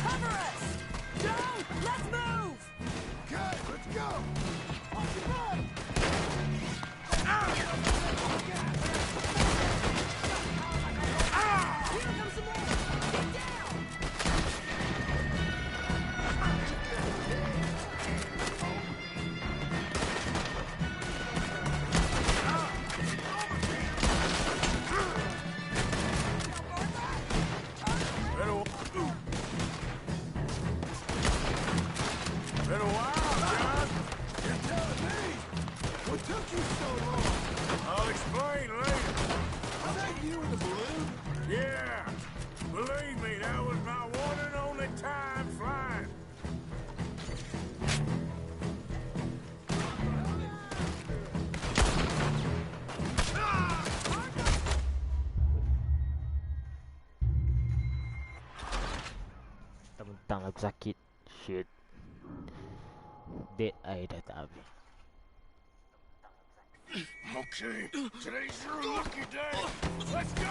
Cover us! Joe, let's move! Okay, let's go! Ah! Mentang-mentang aku sakit. Shit. Dead eye dah tak habis. Okay, today's your lucky day. Let's go!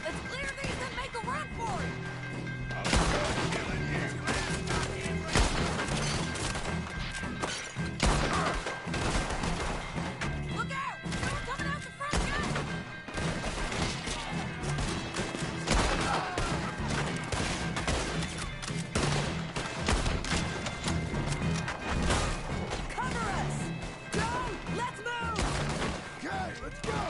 Let's clear these and make a run for it! Look out! Someone coming out the front gate! Cover us! Go! Let's move! Okay, let's go!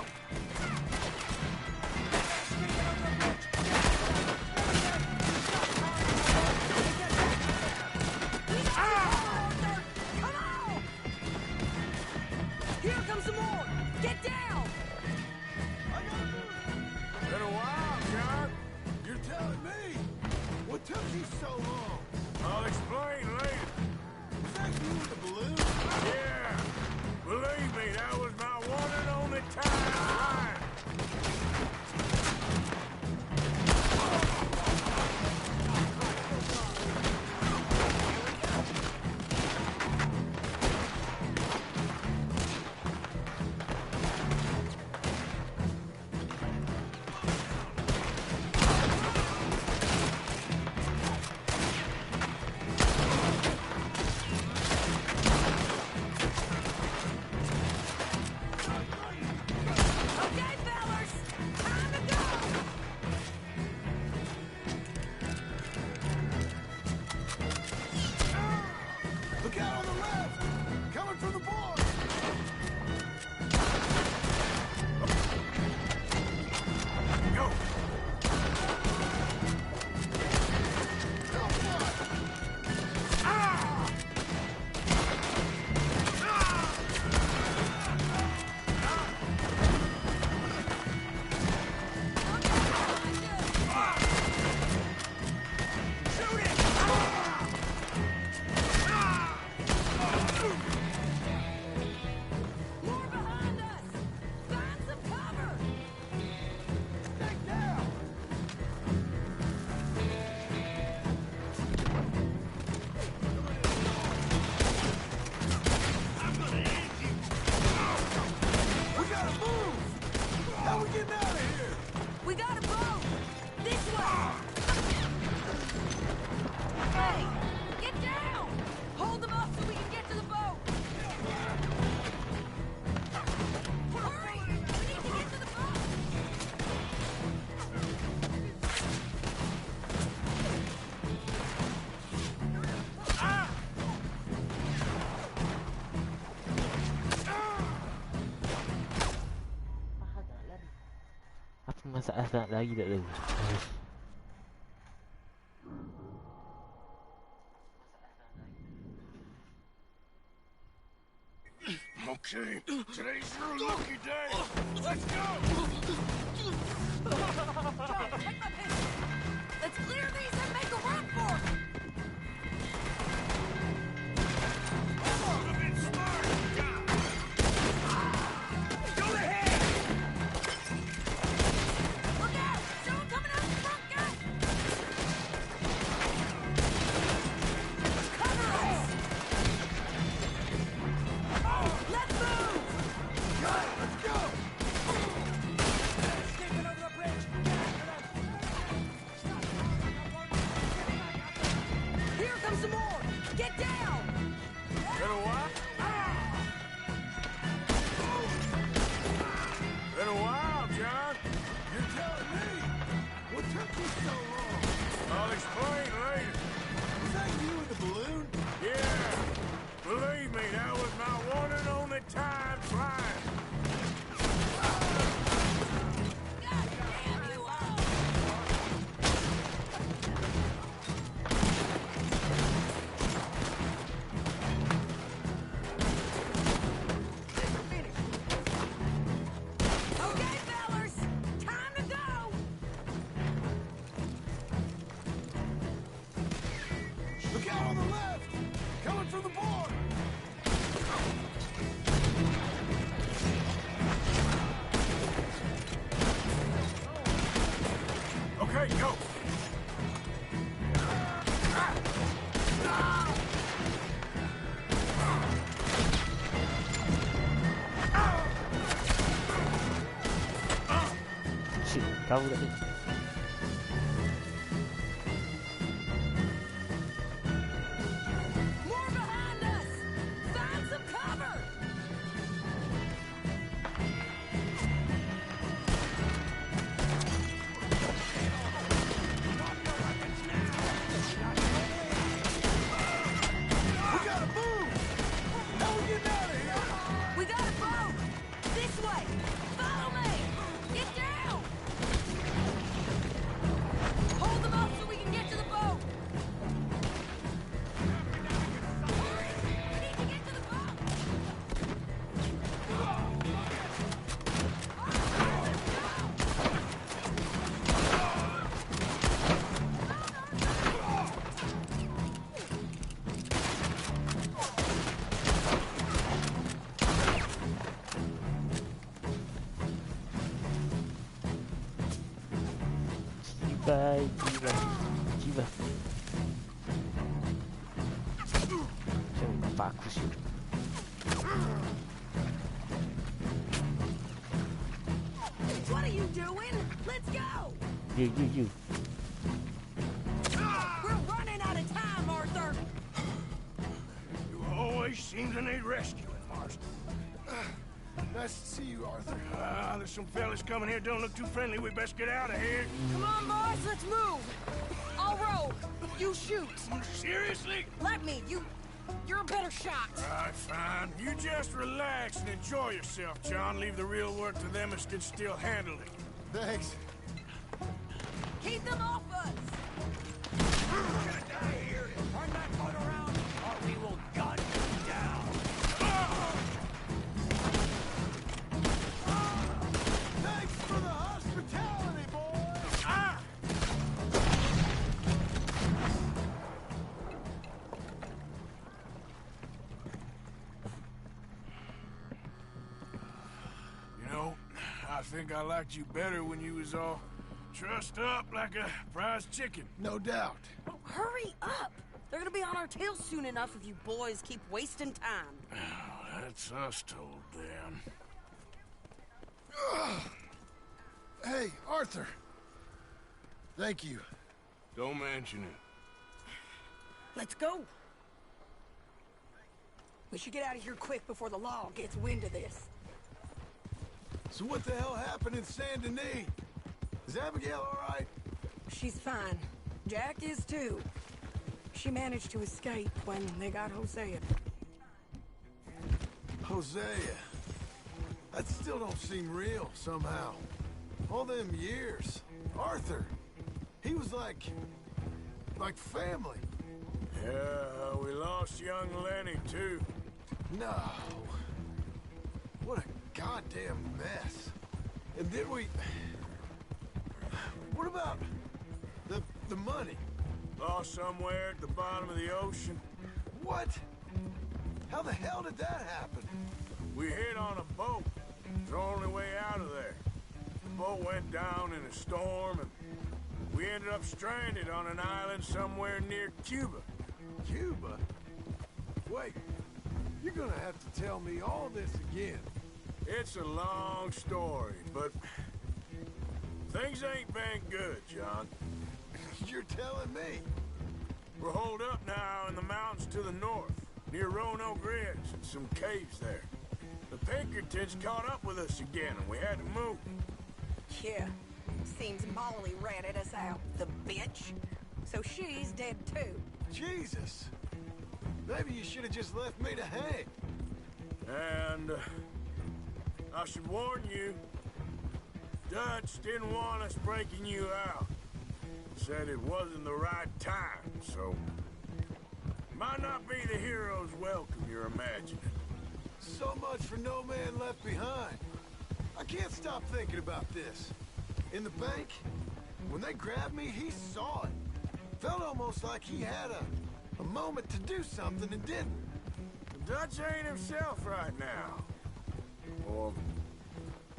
Here comes some more! Get down! Been a while, John. You're telling me. What took you so long? I'll explain later. Was that you with the balloon? Yeah. Believe me, that was my one and only time flying. Okay, fellas! Time to go! Look out on the left! Coming from the board! Go! More behind us! Find some cover! Stay down! I'm gonna end you! We gotta move! How we getting out of here? We got a boat! This way! Hey! Get down! Hold them up so we can get to the boat! Hurry! We need to get to the boat! Apa masalah nak lari tak tahu. Okay, today's your lucky day. Let's go! John, take my pistol! Let's clear these and make a run for it! I've been smart. Go ahead! Look out! Someone coming out the front gate! Cover us! Let's move! Got it, let's go! Escaping over the bridge! Okay, go. Shit, kabur kat ni. More behind us! Find some cover! We gotta move! How we getting out of here? We got a boat! This way! Follow me! Get down! Hold them up so we can get to the boat! Hurry! We need to get to the boat! Jibai, jibai, jibai. Jangan nampak aku sih. What are you doing? Let's go! You. We're running out of time, Arthur! You always seem to need rescuing, Marston. Nice to see you, Arthur. There's some fellas coming here. Don't look too friendly. We best get out of here. Come on, boys, let's move! I'll row. You shoot. Seriously? Let me. You're a better shot. All right, fine. You just relax and enjoy yourself, John. Leave the real work to them as can still handle it. Thanks. Keep them off us! We're gonna die here. Turn that boat around, or we will gun you down. Thanks for the hospitality, boys! You know, I think I liked you better when you was all trussed up like a prize chicken. No doubt. Hurry up! They're gonna be on our tails soon enough if you boys keep wasting time. That's us told them. Hey, Arthur. Thank you. Don't mention it. Let's go. We should get out of here quick before the law gets wind of this. So what the hell happened in Saint Denis? Is Abigail all right? She's fine. Jack is too. She managed to escape when they got Hosea. Hosea. That still don't seem real, somehow. All them years. Arthur. He was like family. Yeah, we lost young Lenny, too. No. What a goddamn mess. And then we... What about the money? Lost somewhere at the bottom of the ocean. What? How the hell did that happen? We hit on a boat. It's the only way out of there. The boat went down in a storm, and we ended up stranded on an island somewhere near Cuba. Cuba? Wait, you're gonna have to tell me all this again. It's a long story, but things ain't been good, John. You're telling me? We're holed up now in the mountains to the north, near Roanoke Ridge, and some caves there. The Pinkertons caught up with us again, and we had to move. Yeah. Seems Molly ratted us out, the bitch. So she's dead too. Jesus. Maybe you should have just left me to hang. And I should warn you, Dutch didn't want us breaking you out. Said it wasn't the right time, so might not be the hero's welcome you're imagining. So much for no man left behind. I can't stop thinking about this. In the bank, when they grabbed me, he saw it. Felt almost like he had a moment to do something and didn't. Dutch ain't himself right now. Or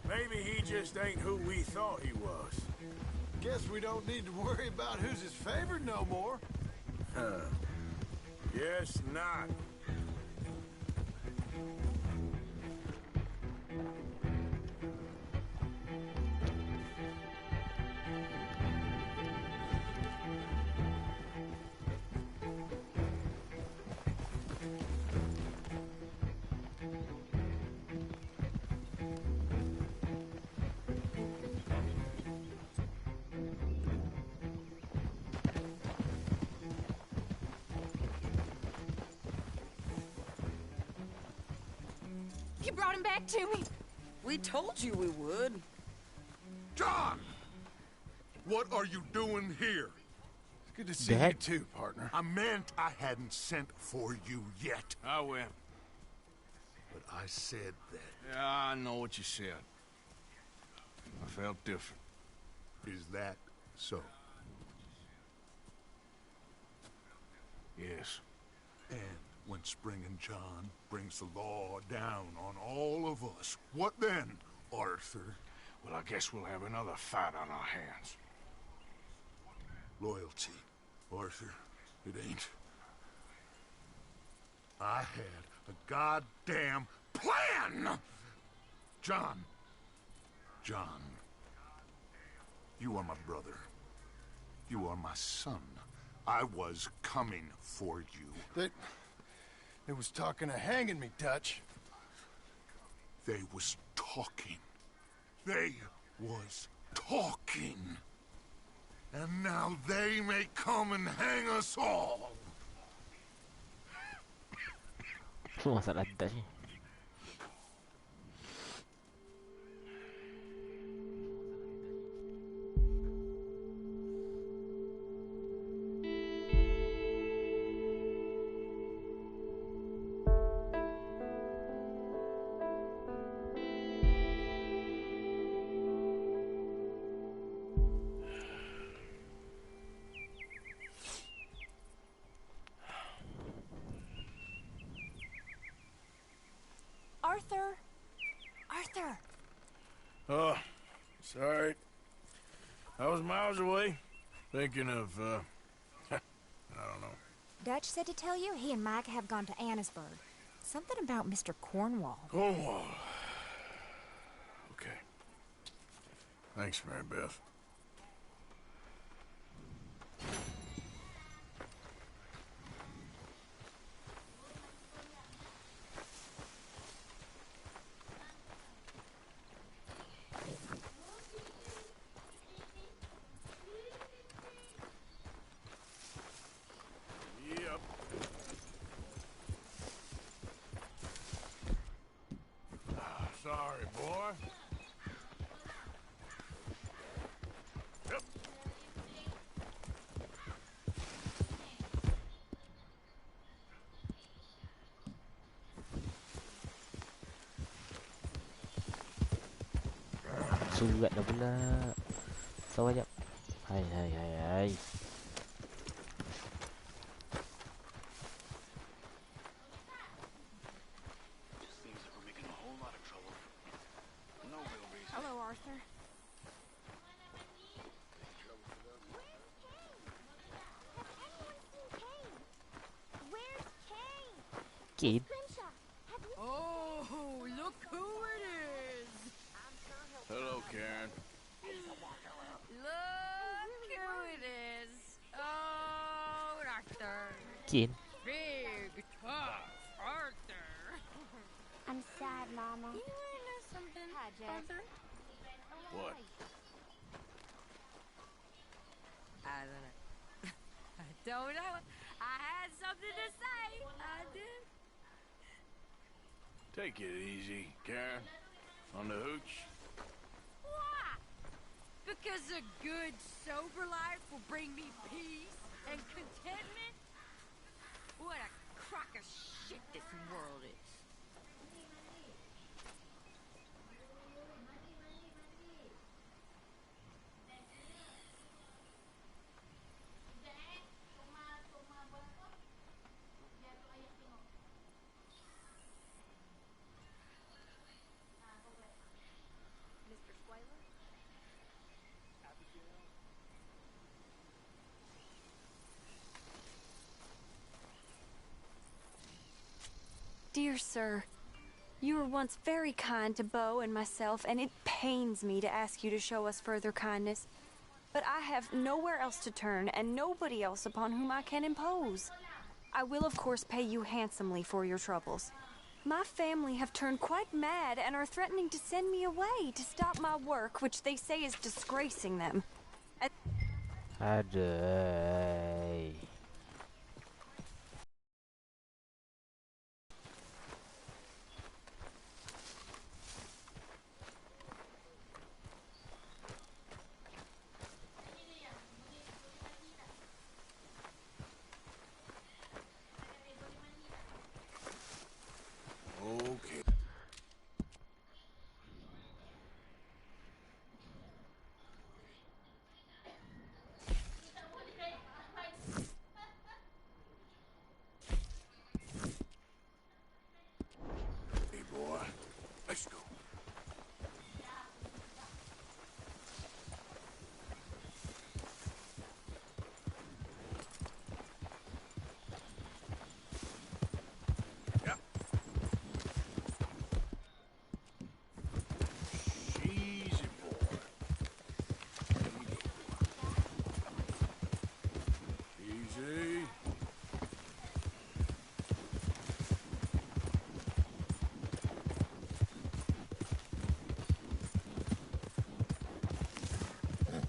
maybe he just ain't who we thought he was. Guess we don't need to worry about who's his favorite no more. Yes, not. You brought him back to me. We told you we would. John! What are you doing here? It's good to see you too, partner. I meant I hadn't sent for you yet. I will. But I said that. Yeah, I know what you said. I felt different. Is that so? Yes. And when Spring and John brings the law down on all of us, what then, Arthur? Well, I guess we'll have another fight on our hands. Loyalty, Arthur. It ain't. I had a goddamn plan! John. You are my brother. You are my son. I was coming for you. They was talking of hanging me, Dutch. They was talking. They was talking. And now they may come and hang us all. Tu masalah Dutch ni. Arthur! Oh, sorry. I was miles away, thinking of, I don't know. Dutch said to tell you he and Mike have gone to Annesburg. Something about Mr. Cornwall. Cornwall. Okay. Thanks, Mary Beth. Sorry, boy. Yep. Surat dah pula. Sabar jap. Hai. Hello, Arthur. Kid. Oh, look who it is. Hello, Karen. Look who it is. Oh, Arthur. Kid. Big, tough Arthur. I'm sad, Mama. You wanna know something, Hi, Jack. Arthur? What? I don't know. I don't know. I had something to say. I did. Take it easy, Karen. On the hooch. Why? Because a good, sober life will bring me peace and contentment? What a crock of shit this world is. Mr. Squaler? Dear sir, you were once very kind to Beau and myself, and it pains me to ask you to show us further kindness. But I have nowhere else to turn, and nobody else upon whom I can impose. I will, of course, pay you handsomely for your troubles. My family have turned quite mad and are threatening to send me away to stop my work, which they say is disgracing them. Aduh. Okay. Hey, boy. Let's go. Easy, boy. Easy.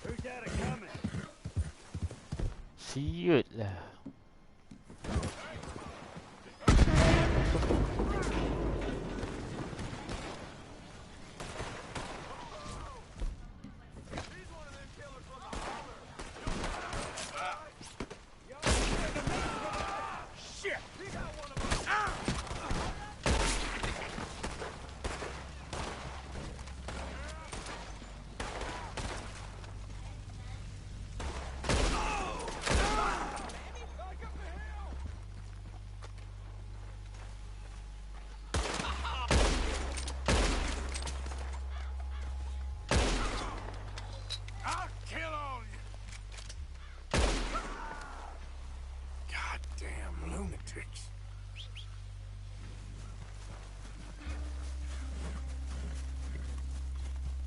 Who's that coming? Siut lah. Shit! I'll kill all of you! Goddamn lunatics.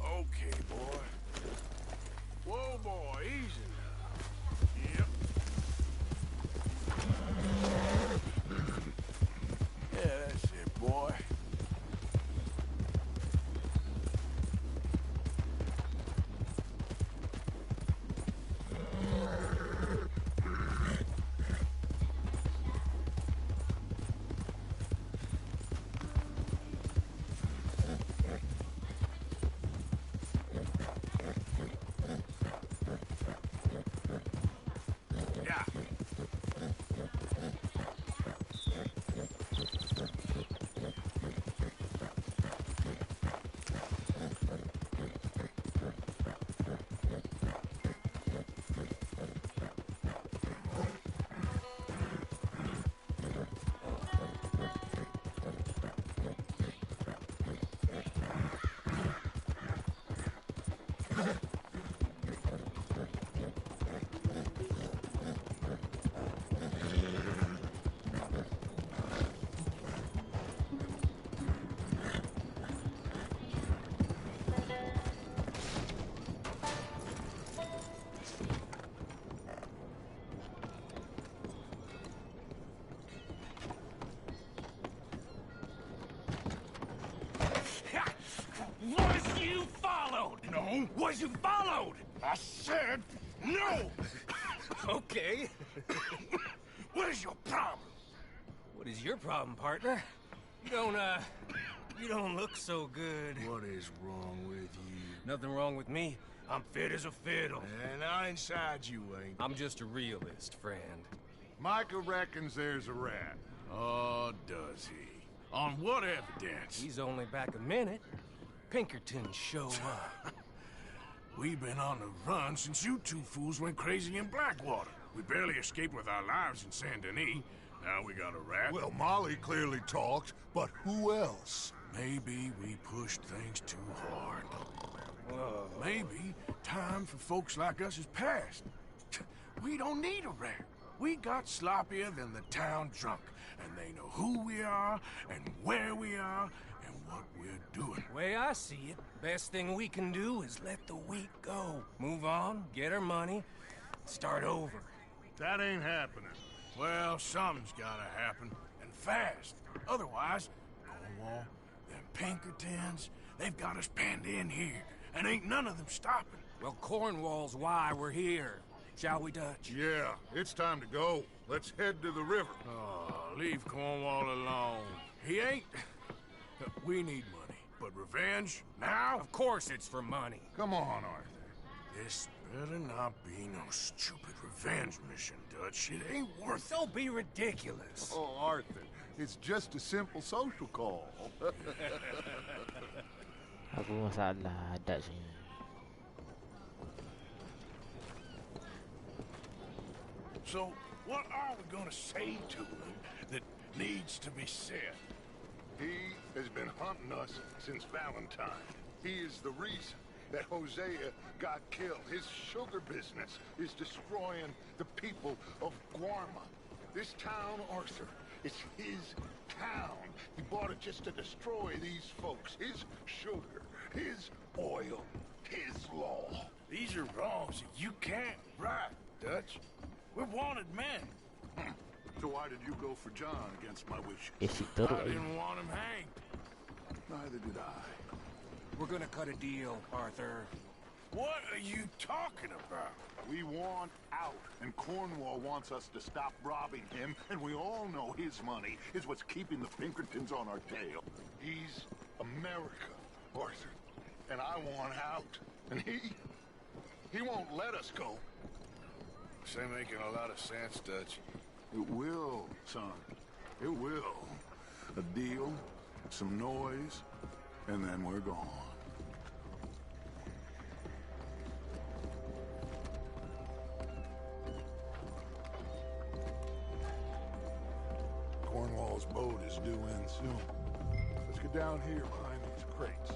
Okay, boy. Whoa, boy, easy now. Yep. Yeah, that's it, boy. Yeah. Was you followed? No. Was you followed? I said no. Okay. What is your problem? What is your problem, partner? You don't look so good. What is wrong with you? Nothing wrong with me. I'm fit as a fiddle. And I inside you ain't. I'm just a realist, friend. Micah reckons there's a rat. Oh, does he? On what evidence? He's only back a minute. Pinkerton show up. We've been on the run since you two fools went crazy in Blackwater. We barely escaped with our lives in Saint Denis. Now we got a rat. Well, Molly clearly talked, but who else? Maybe we pushed things too hard. Maybe time for folks like us is past. We don't need a rat. We got sloppier than the town drunk, and they They know who we are, and where we are, and what we're doing. Way I see it, best thing we can do is let the week go. Move on, get our money, start over. That ain't happening. Well, something's gotta happen, and fast. Otherwise, Cornwall, them Pinkertons, they've got us penned in here, and ain't none of them stopping. Well, Cornwall's why we're here. Shall we, Dutch? Yeah, it's time to go. Let's head to the river. Oh, leave Cornwall alone. He ain't... We need money, but revenge, now? Of course it's for money. Come on, Arthur. This better not be no stupid revenge mission, Dutch. It ain't worth it. Don't be ridiculous. Oh, Arthur, it's just a simple social call. Aku masalah Dutch ni. So, what are we gonna say to him that needs to be said? He has been hunting us since Valentine. He is the reason that Hosea got killed. His sugar business is destroying the people of Guarma. This town, Arthur, is his town. He bought it just to destroy these folks. His sugar, his oil, his law. These are wrongs that you can't right, Dutch. We're wanted men. So why did you go for John against my wishes? I didn't want him hanged. Neither did I. We're gonna cut a deal, Arthur. What are you talking about? We want out, and Cornwall wants us to stop robbing him, and we all know his money is what's keeping the Pinkertons on our tail. He's America, Arthur, and I want out, and he won't let us go. This ain't making a lot of sense, Dutch. It will, son. It will. A deal, some noise, and then we're gone. Cornwall's boat is due in soon. Let's get down here behind these crates.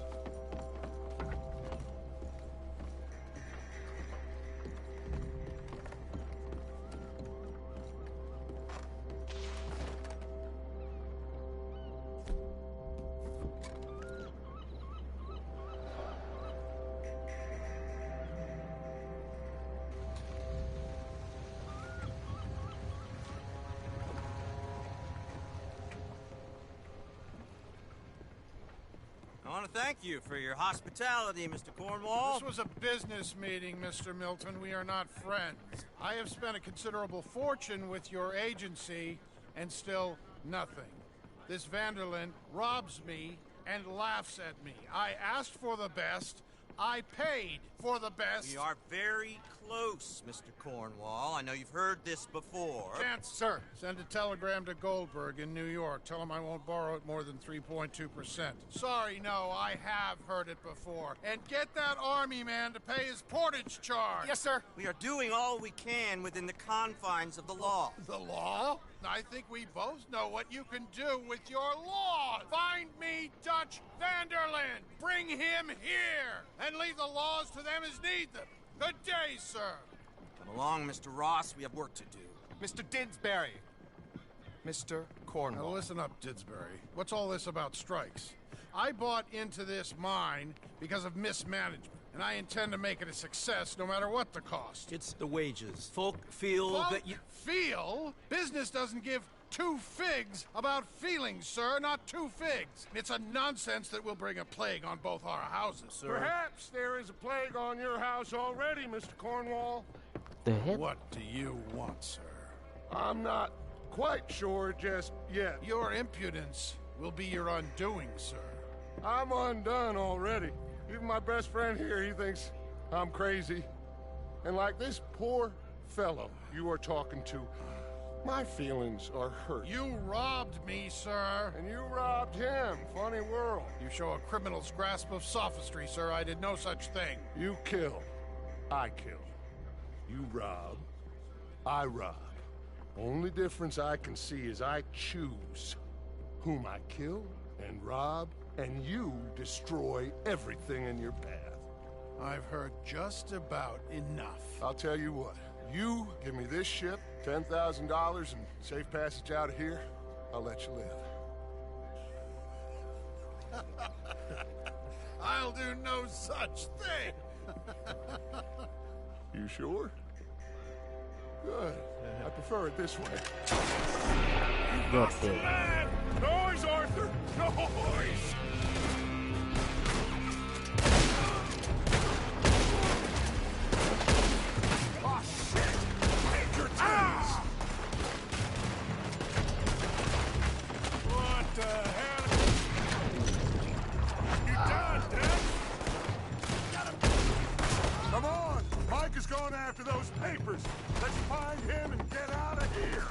I want to thank you for your hospitality, Mr. Cornwall. This was a business meeting, Mr. Milton. We are not friends. I have spent a considerable fortune with your agency, and still nothing. This Vanderlyn robs me and laughs at me. I asked for the best. I paid for the best. We are very close, Mr. Cornwall. I know you've heard this before. Chance, sir. Send a telegram to Goldberg in New York. Tell him I won't borrow it more than 3.2%. Sorry, no, I have heard it before. And get that army man to pay his portage charge. Yes, sir. We are doing all we can within the confines of the law. The law? I think we both know what you can do with your law. Find me Dutch Vanderlyn. Bring him here. And leave the laws to them as need them. Good day, sir. Come along, Mr. Ross. We have work to do. Mr. Didsbury. Mr. Cornwall. Now listen up, Didsbury. What's all this about strikes? I bought into this mine because of mismanagement, and I intend to make it a success no matter what the cost. It's the wages. Folk feel that you... Feel? Business doesn't give two figs about feelings, sir, not two figs. It's a nonsense that will bring a plague on both our houses, sir. Perhaps there is a plague on your house already, Mr. Cornwall. The hell? What do you want, sir? I'm not quite sure just yet. Your impudence will be your undoing, sir. I'm undone already. Even my best friend here, he thinks I'm crazy. And like this poor fellow you are talking to, my feelings are hurt. You robbed me, sir. And you robbed him. Funny world. You show a criminal's grasp of sophistry, sir. I did no such thing. You kill. I kill. You rob. I rob. Only difference I can see is I choose whom I kill and rob, and you destroy everything in your path. I've heard just about enough. I'll tell you what. You give me this ship, $10,000 and safe passage out of here, I'll let you live. I'll do no such thing. You sure? Good. I prefer it this way. You lost a man! Noise, Arthur! Noise! Oh, shit! Take your turns! What the hell? You done, Dad? Come on! Mike is going after those papers. Let's find him and get out of here.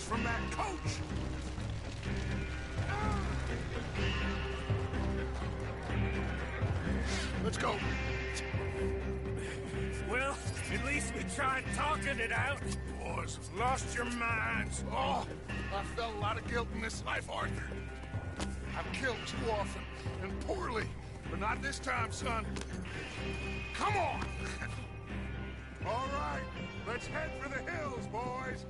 From that coach! Let's go. Well, at least we tried talking it out. Boys, lost your minds. Oh, I felt a lot of guilt in this life, Arthur. I've killed too often, and poorly. But not this time, son. Come on! All right, let's head for the hills, boys.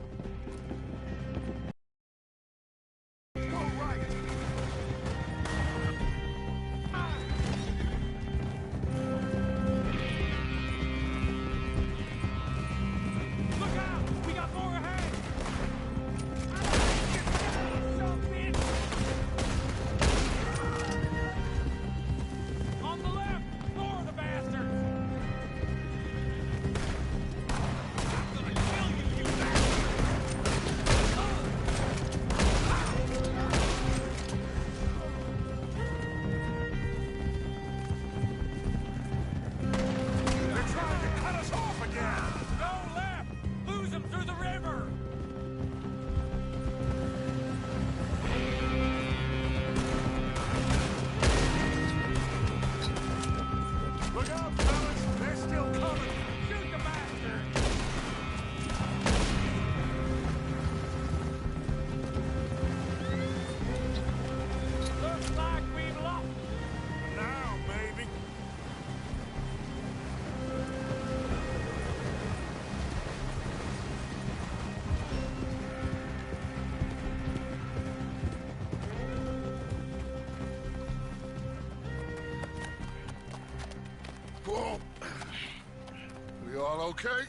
okay?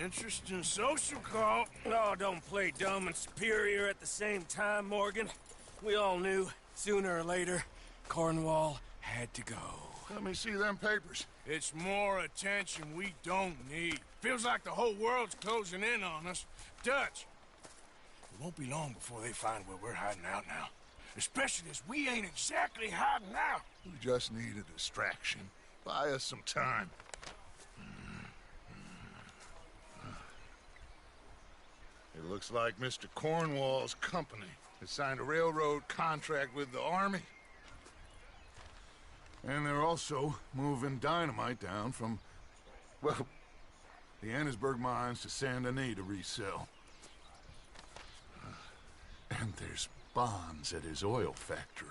Interesting social call. Oh, don't play dumb and superior at the same time, Morgan. We all knew, sooner or later, Cornwall had to go. Let me see them papers. It's more attention we don't need. Feels like the whole world's closing in on us. Dutch, it won't be long before they find where we're hiding out now. Especially as we ain't exactly hiding out. We just need a distraction. Buy us some time. It looks like Mr. Cornwall's company has signed a railroad contract with the Army. And they're also moving dynamite down from, well, the Annesburg mines to Saint Denis to resell. And there's bonds at his oil factory.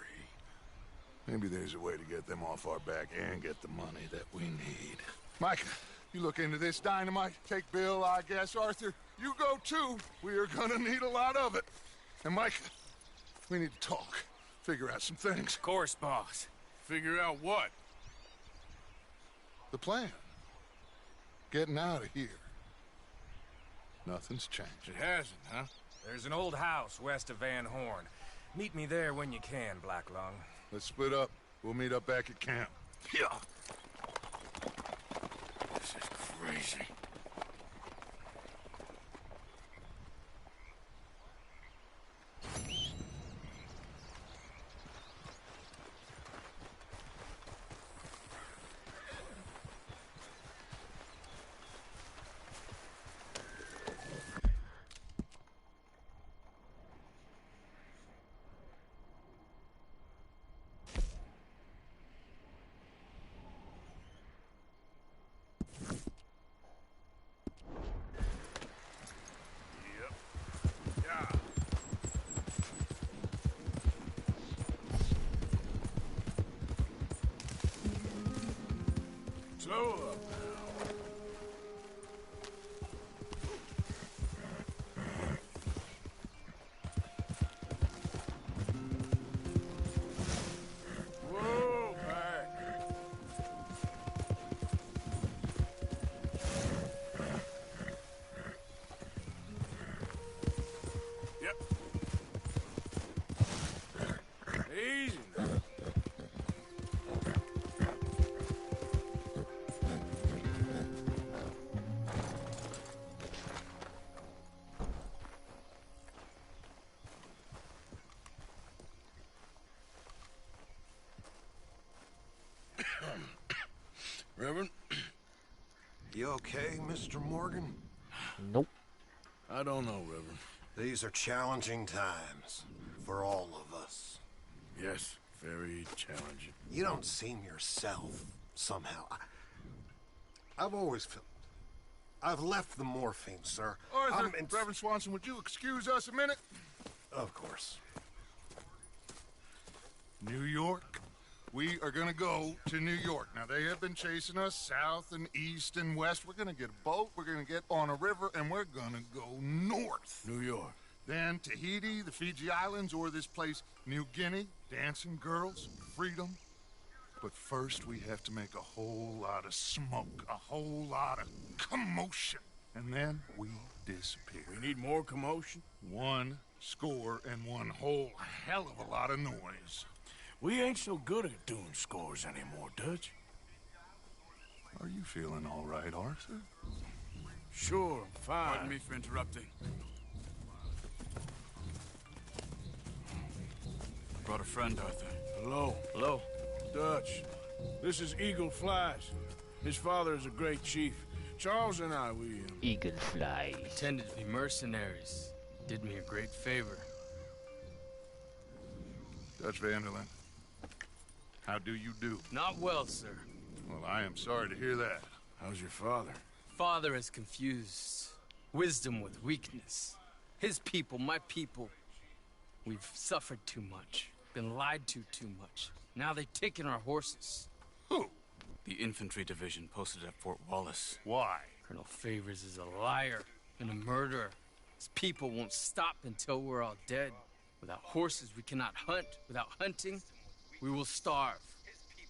Maybe there's a way to get them off our back and get the money that we need. Micah, you look into this dynamite. Take Bill, I guess. Arthur, you go too. We are gonna need a lot of it. And Micah, we need to talk. Figure out some things. Of course, boss. Figure out what? The plan. Getting out of here. Nothing's changed. It hasn't, huh? There's an old house west of Van Horn. Meet me there when you can, Blacklung. Let's split up. We'll meet up back at camp. Yeah. This is crazy. Slow up now. Whoa, back. Yep. Easy now. Reverend? You okay, Mr. Morgan? Nope. I don't know, Reverend. These are challenging times for all of us. Yes, very challenging. You don't seem yourself, somehow. I've always felt... I've left the morphine, sir. Arthur, Reverend Swanson, would you excuse us a minute? Of course. New York? We are gonna go to New York. Now, they have been chasing us south and east and west. We're gonna get a boat, we're gonna get on a river, and we're gonna go north. New York. Then Tahiti, the Fiji Islands, or this place, New Guinea, dancing girls, freedom. But first, we have to make a whole lot of smoke, a whole lot of commotion. And then we disappear. We need more commotion? 1 score and 1 whole hell of a lot of noise. We ain't so good at doing scores anymore, Dutch. Are you feeling all right, Arthur? Sure, I'm fine. Pardon me for interrupting. Brought a friend, Arthur. Hello. Hello. Dutch. This is Eagle Flies. His father is a great chief. Charles and I, we... Eagle Flies. Pretended to be mercenaries. Did me a great favor. Dutch Vanderlyn. How do you do? Not well, sir. Well, I am sorry to hear that. How's your father? Father has confused wisdom with weakness. His people, my people, we've suffered too much. Been lied to too much. Now they've taken our horses. Who? The infantry division posted at Fort Wallace. Why? Colonel Favors is a liar and a murderer. His people won't stop until we're all dead. Without horses, we cannot hunt. Without hunting, we will starve.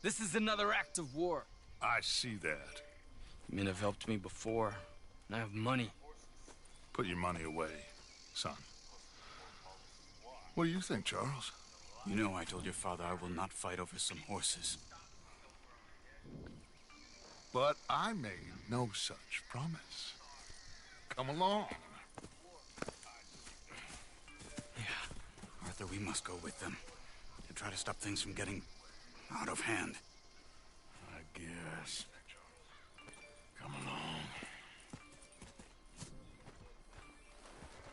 This is another act of war. I see that. Men have helped me before, and I have money. Put your money away, son. What do you think, Charles? You know I told your father I will not fight over some horses. But I made no such promise. Come along. Arthur, we must go with them to try to stop things from getting out of hand. I guess. Come along.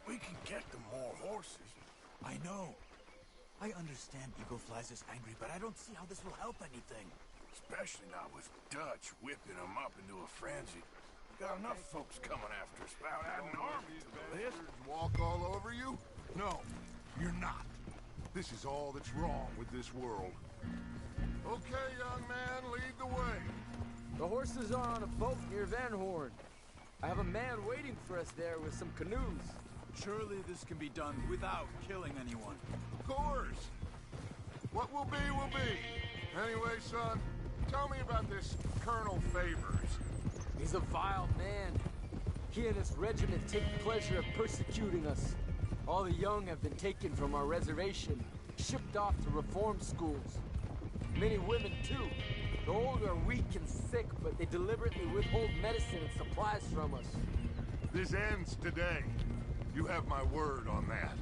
We can get them more horses. I know. I understand Eagle Flies is angry, but I don't see how this will help anything. Especially not with Dutch whipping them up into a frenzy. Got enough folks coming after us about adding armies to the list. Walk all over you? No, you're not. This is all that's wrong with this world. Okay, young man, lead the way. The horses are on a boat near Van Horn. I have a man waiting for us there with some canoes. Surely this can be done without killing anyone. Of course. What will be, will be. Anyway, son, tell me about this Colonel Favors. He's a vile man. He and his regiment take pleasure of persecuting us. All the young have been taken from our reservation, shipped off to reform schools. Many women, too. The old are weak and sick, but they deliberately withhold medicine and supplies from us. This ends today. You have my word on that.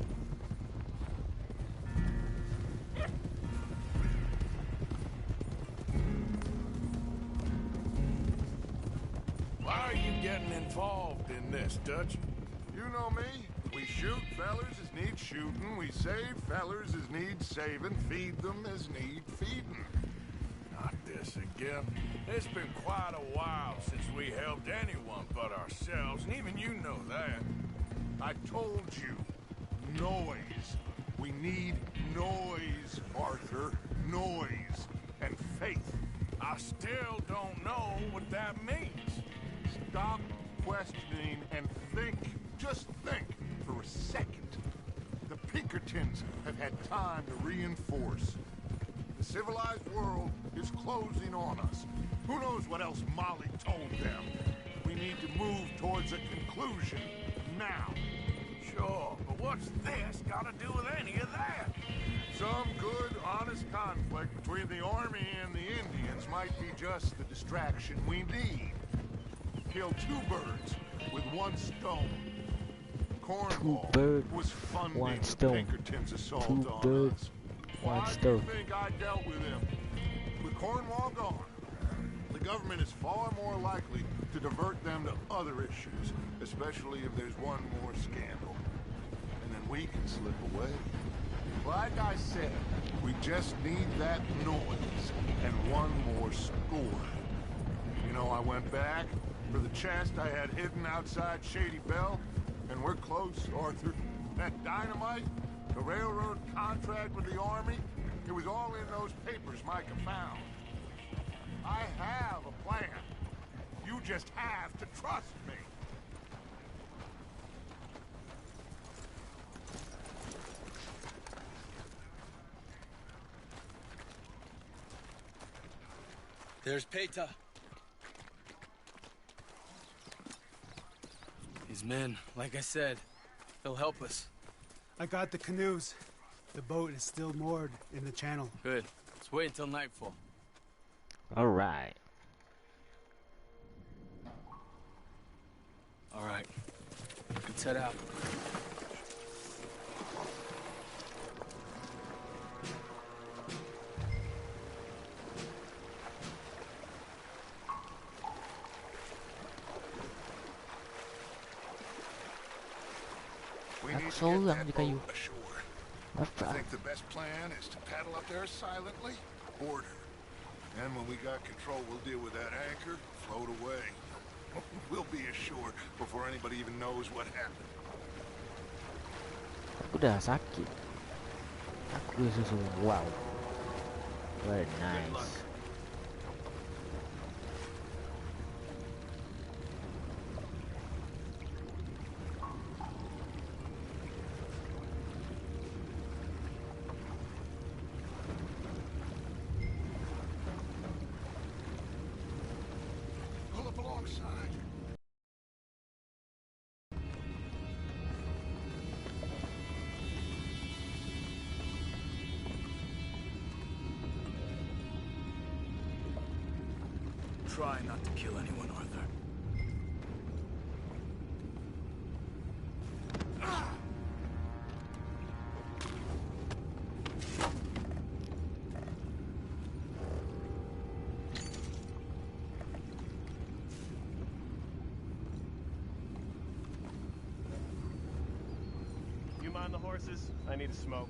Why are you getting involved in this, Dutch? You know me. We shoot fellers as need shooting. We save fellers as need saving. Feed them as need feeding. Not this again. It's been quite a while since we helped anyone but ourselves, and even you know that. I told you. Noise. We need noise, Arthur. Noise. And faith. I still don't know what that means. Stop questioning and think. Just think for a second. The Pinkertons have had time to reinforce. The civilized world is closing on us. Who knows what else Molly told them? We need to move towards a conclusion now. Sure, but what's this got to do with any of that? Some good, honest conflict between the army and the Indians might be just the distraction we need. Kill two birds with one stone. Cornwall was funding the Pinkertons' assault on us. Why do you think I dealt with him? With Cornwall gone, the government is far more likely to divert them to other issues, especially if there's one more scandal. And then we can slip away. Like I said, we just need that noise and one more score. You know, I went back for the chest I had hidden outside Shady Bell, and we're close, Arthur. That dynamite, the railroad contract with the army, it was all in those papers Micah found. I have a plan. You just have to trust me. There's Peta. His men, like I said, they'll help us. I got the canoes. The boat is still moored in the channel. Good. Let's wait until nightfall. Alright. Alright. Let's head out. We need to seorang get that di kayu. boat ashore. I think the best plan is to paddle up there silently, board her. And when we got control, we'll deal with that anchor, float away. We'll be ashore before anybody even knows what happened. Aku dah sakit. Aku dah susu. Wow. Very nice. Pull up alongside. try not to kill anyone, Arthur. You mind the horses? I need a smoke.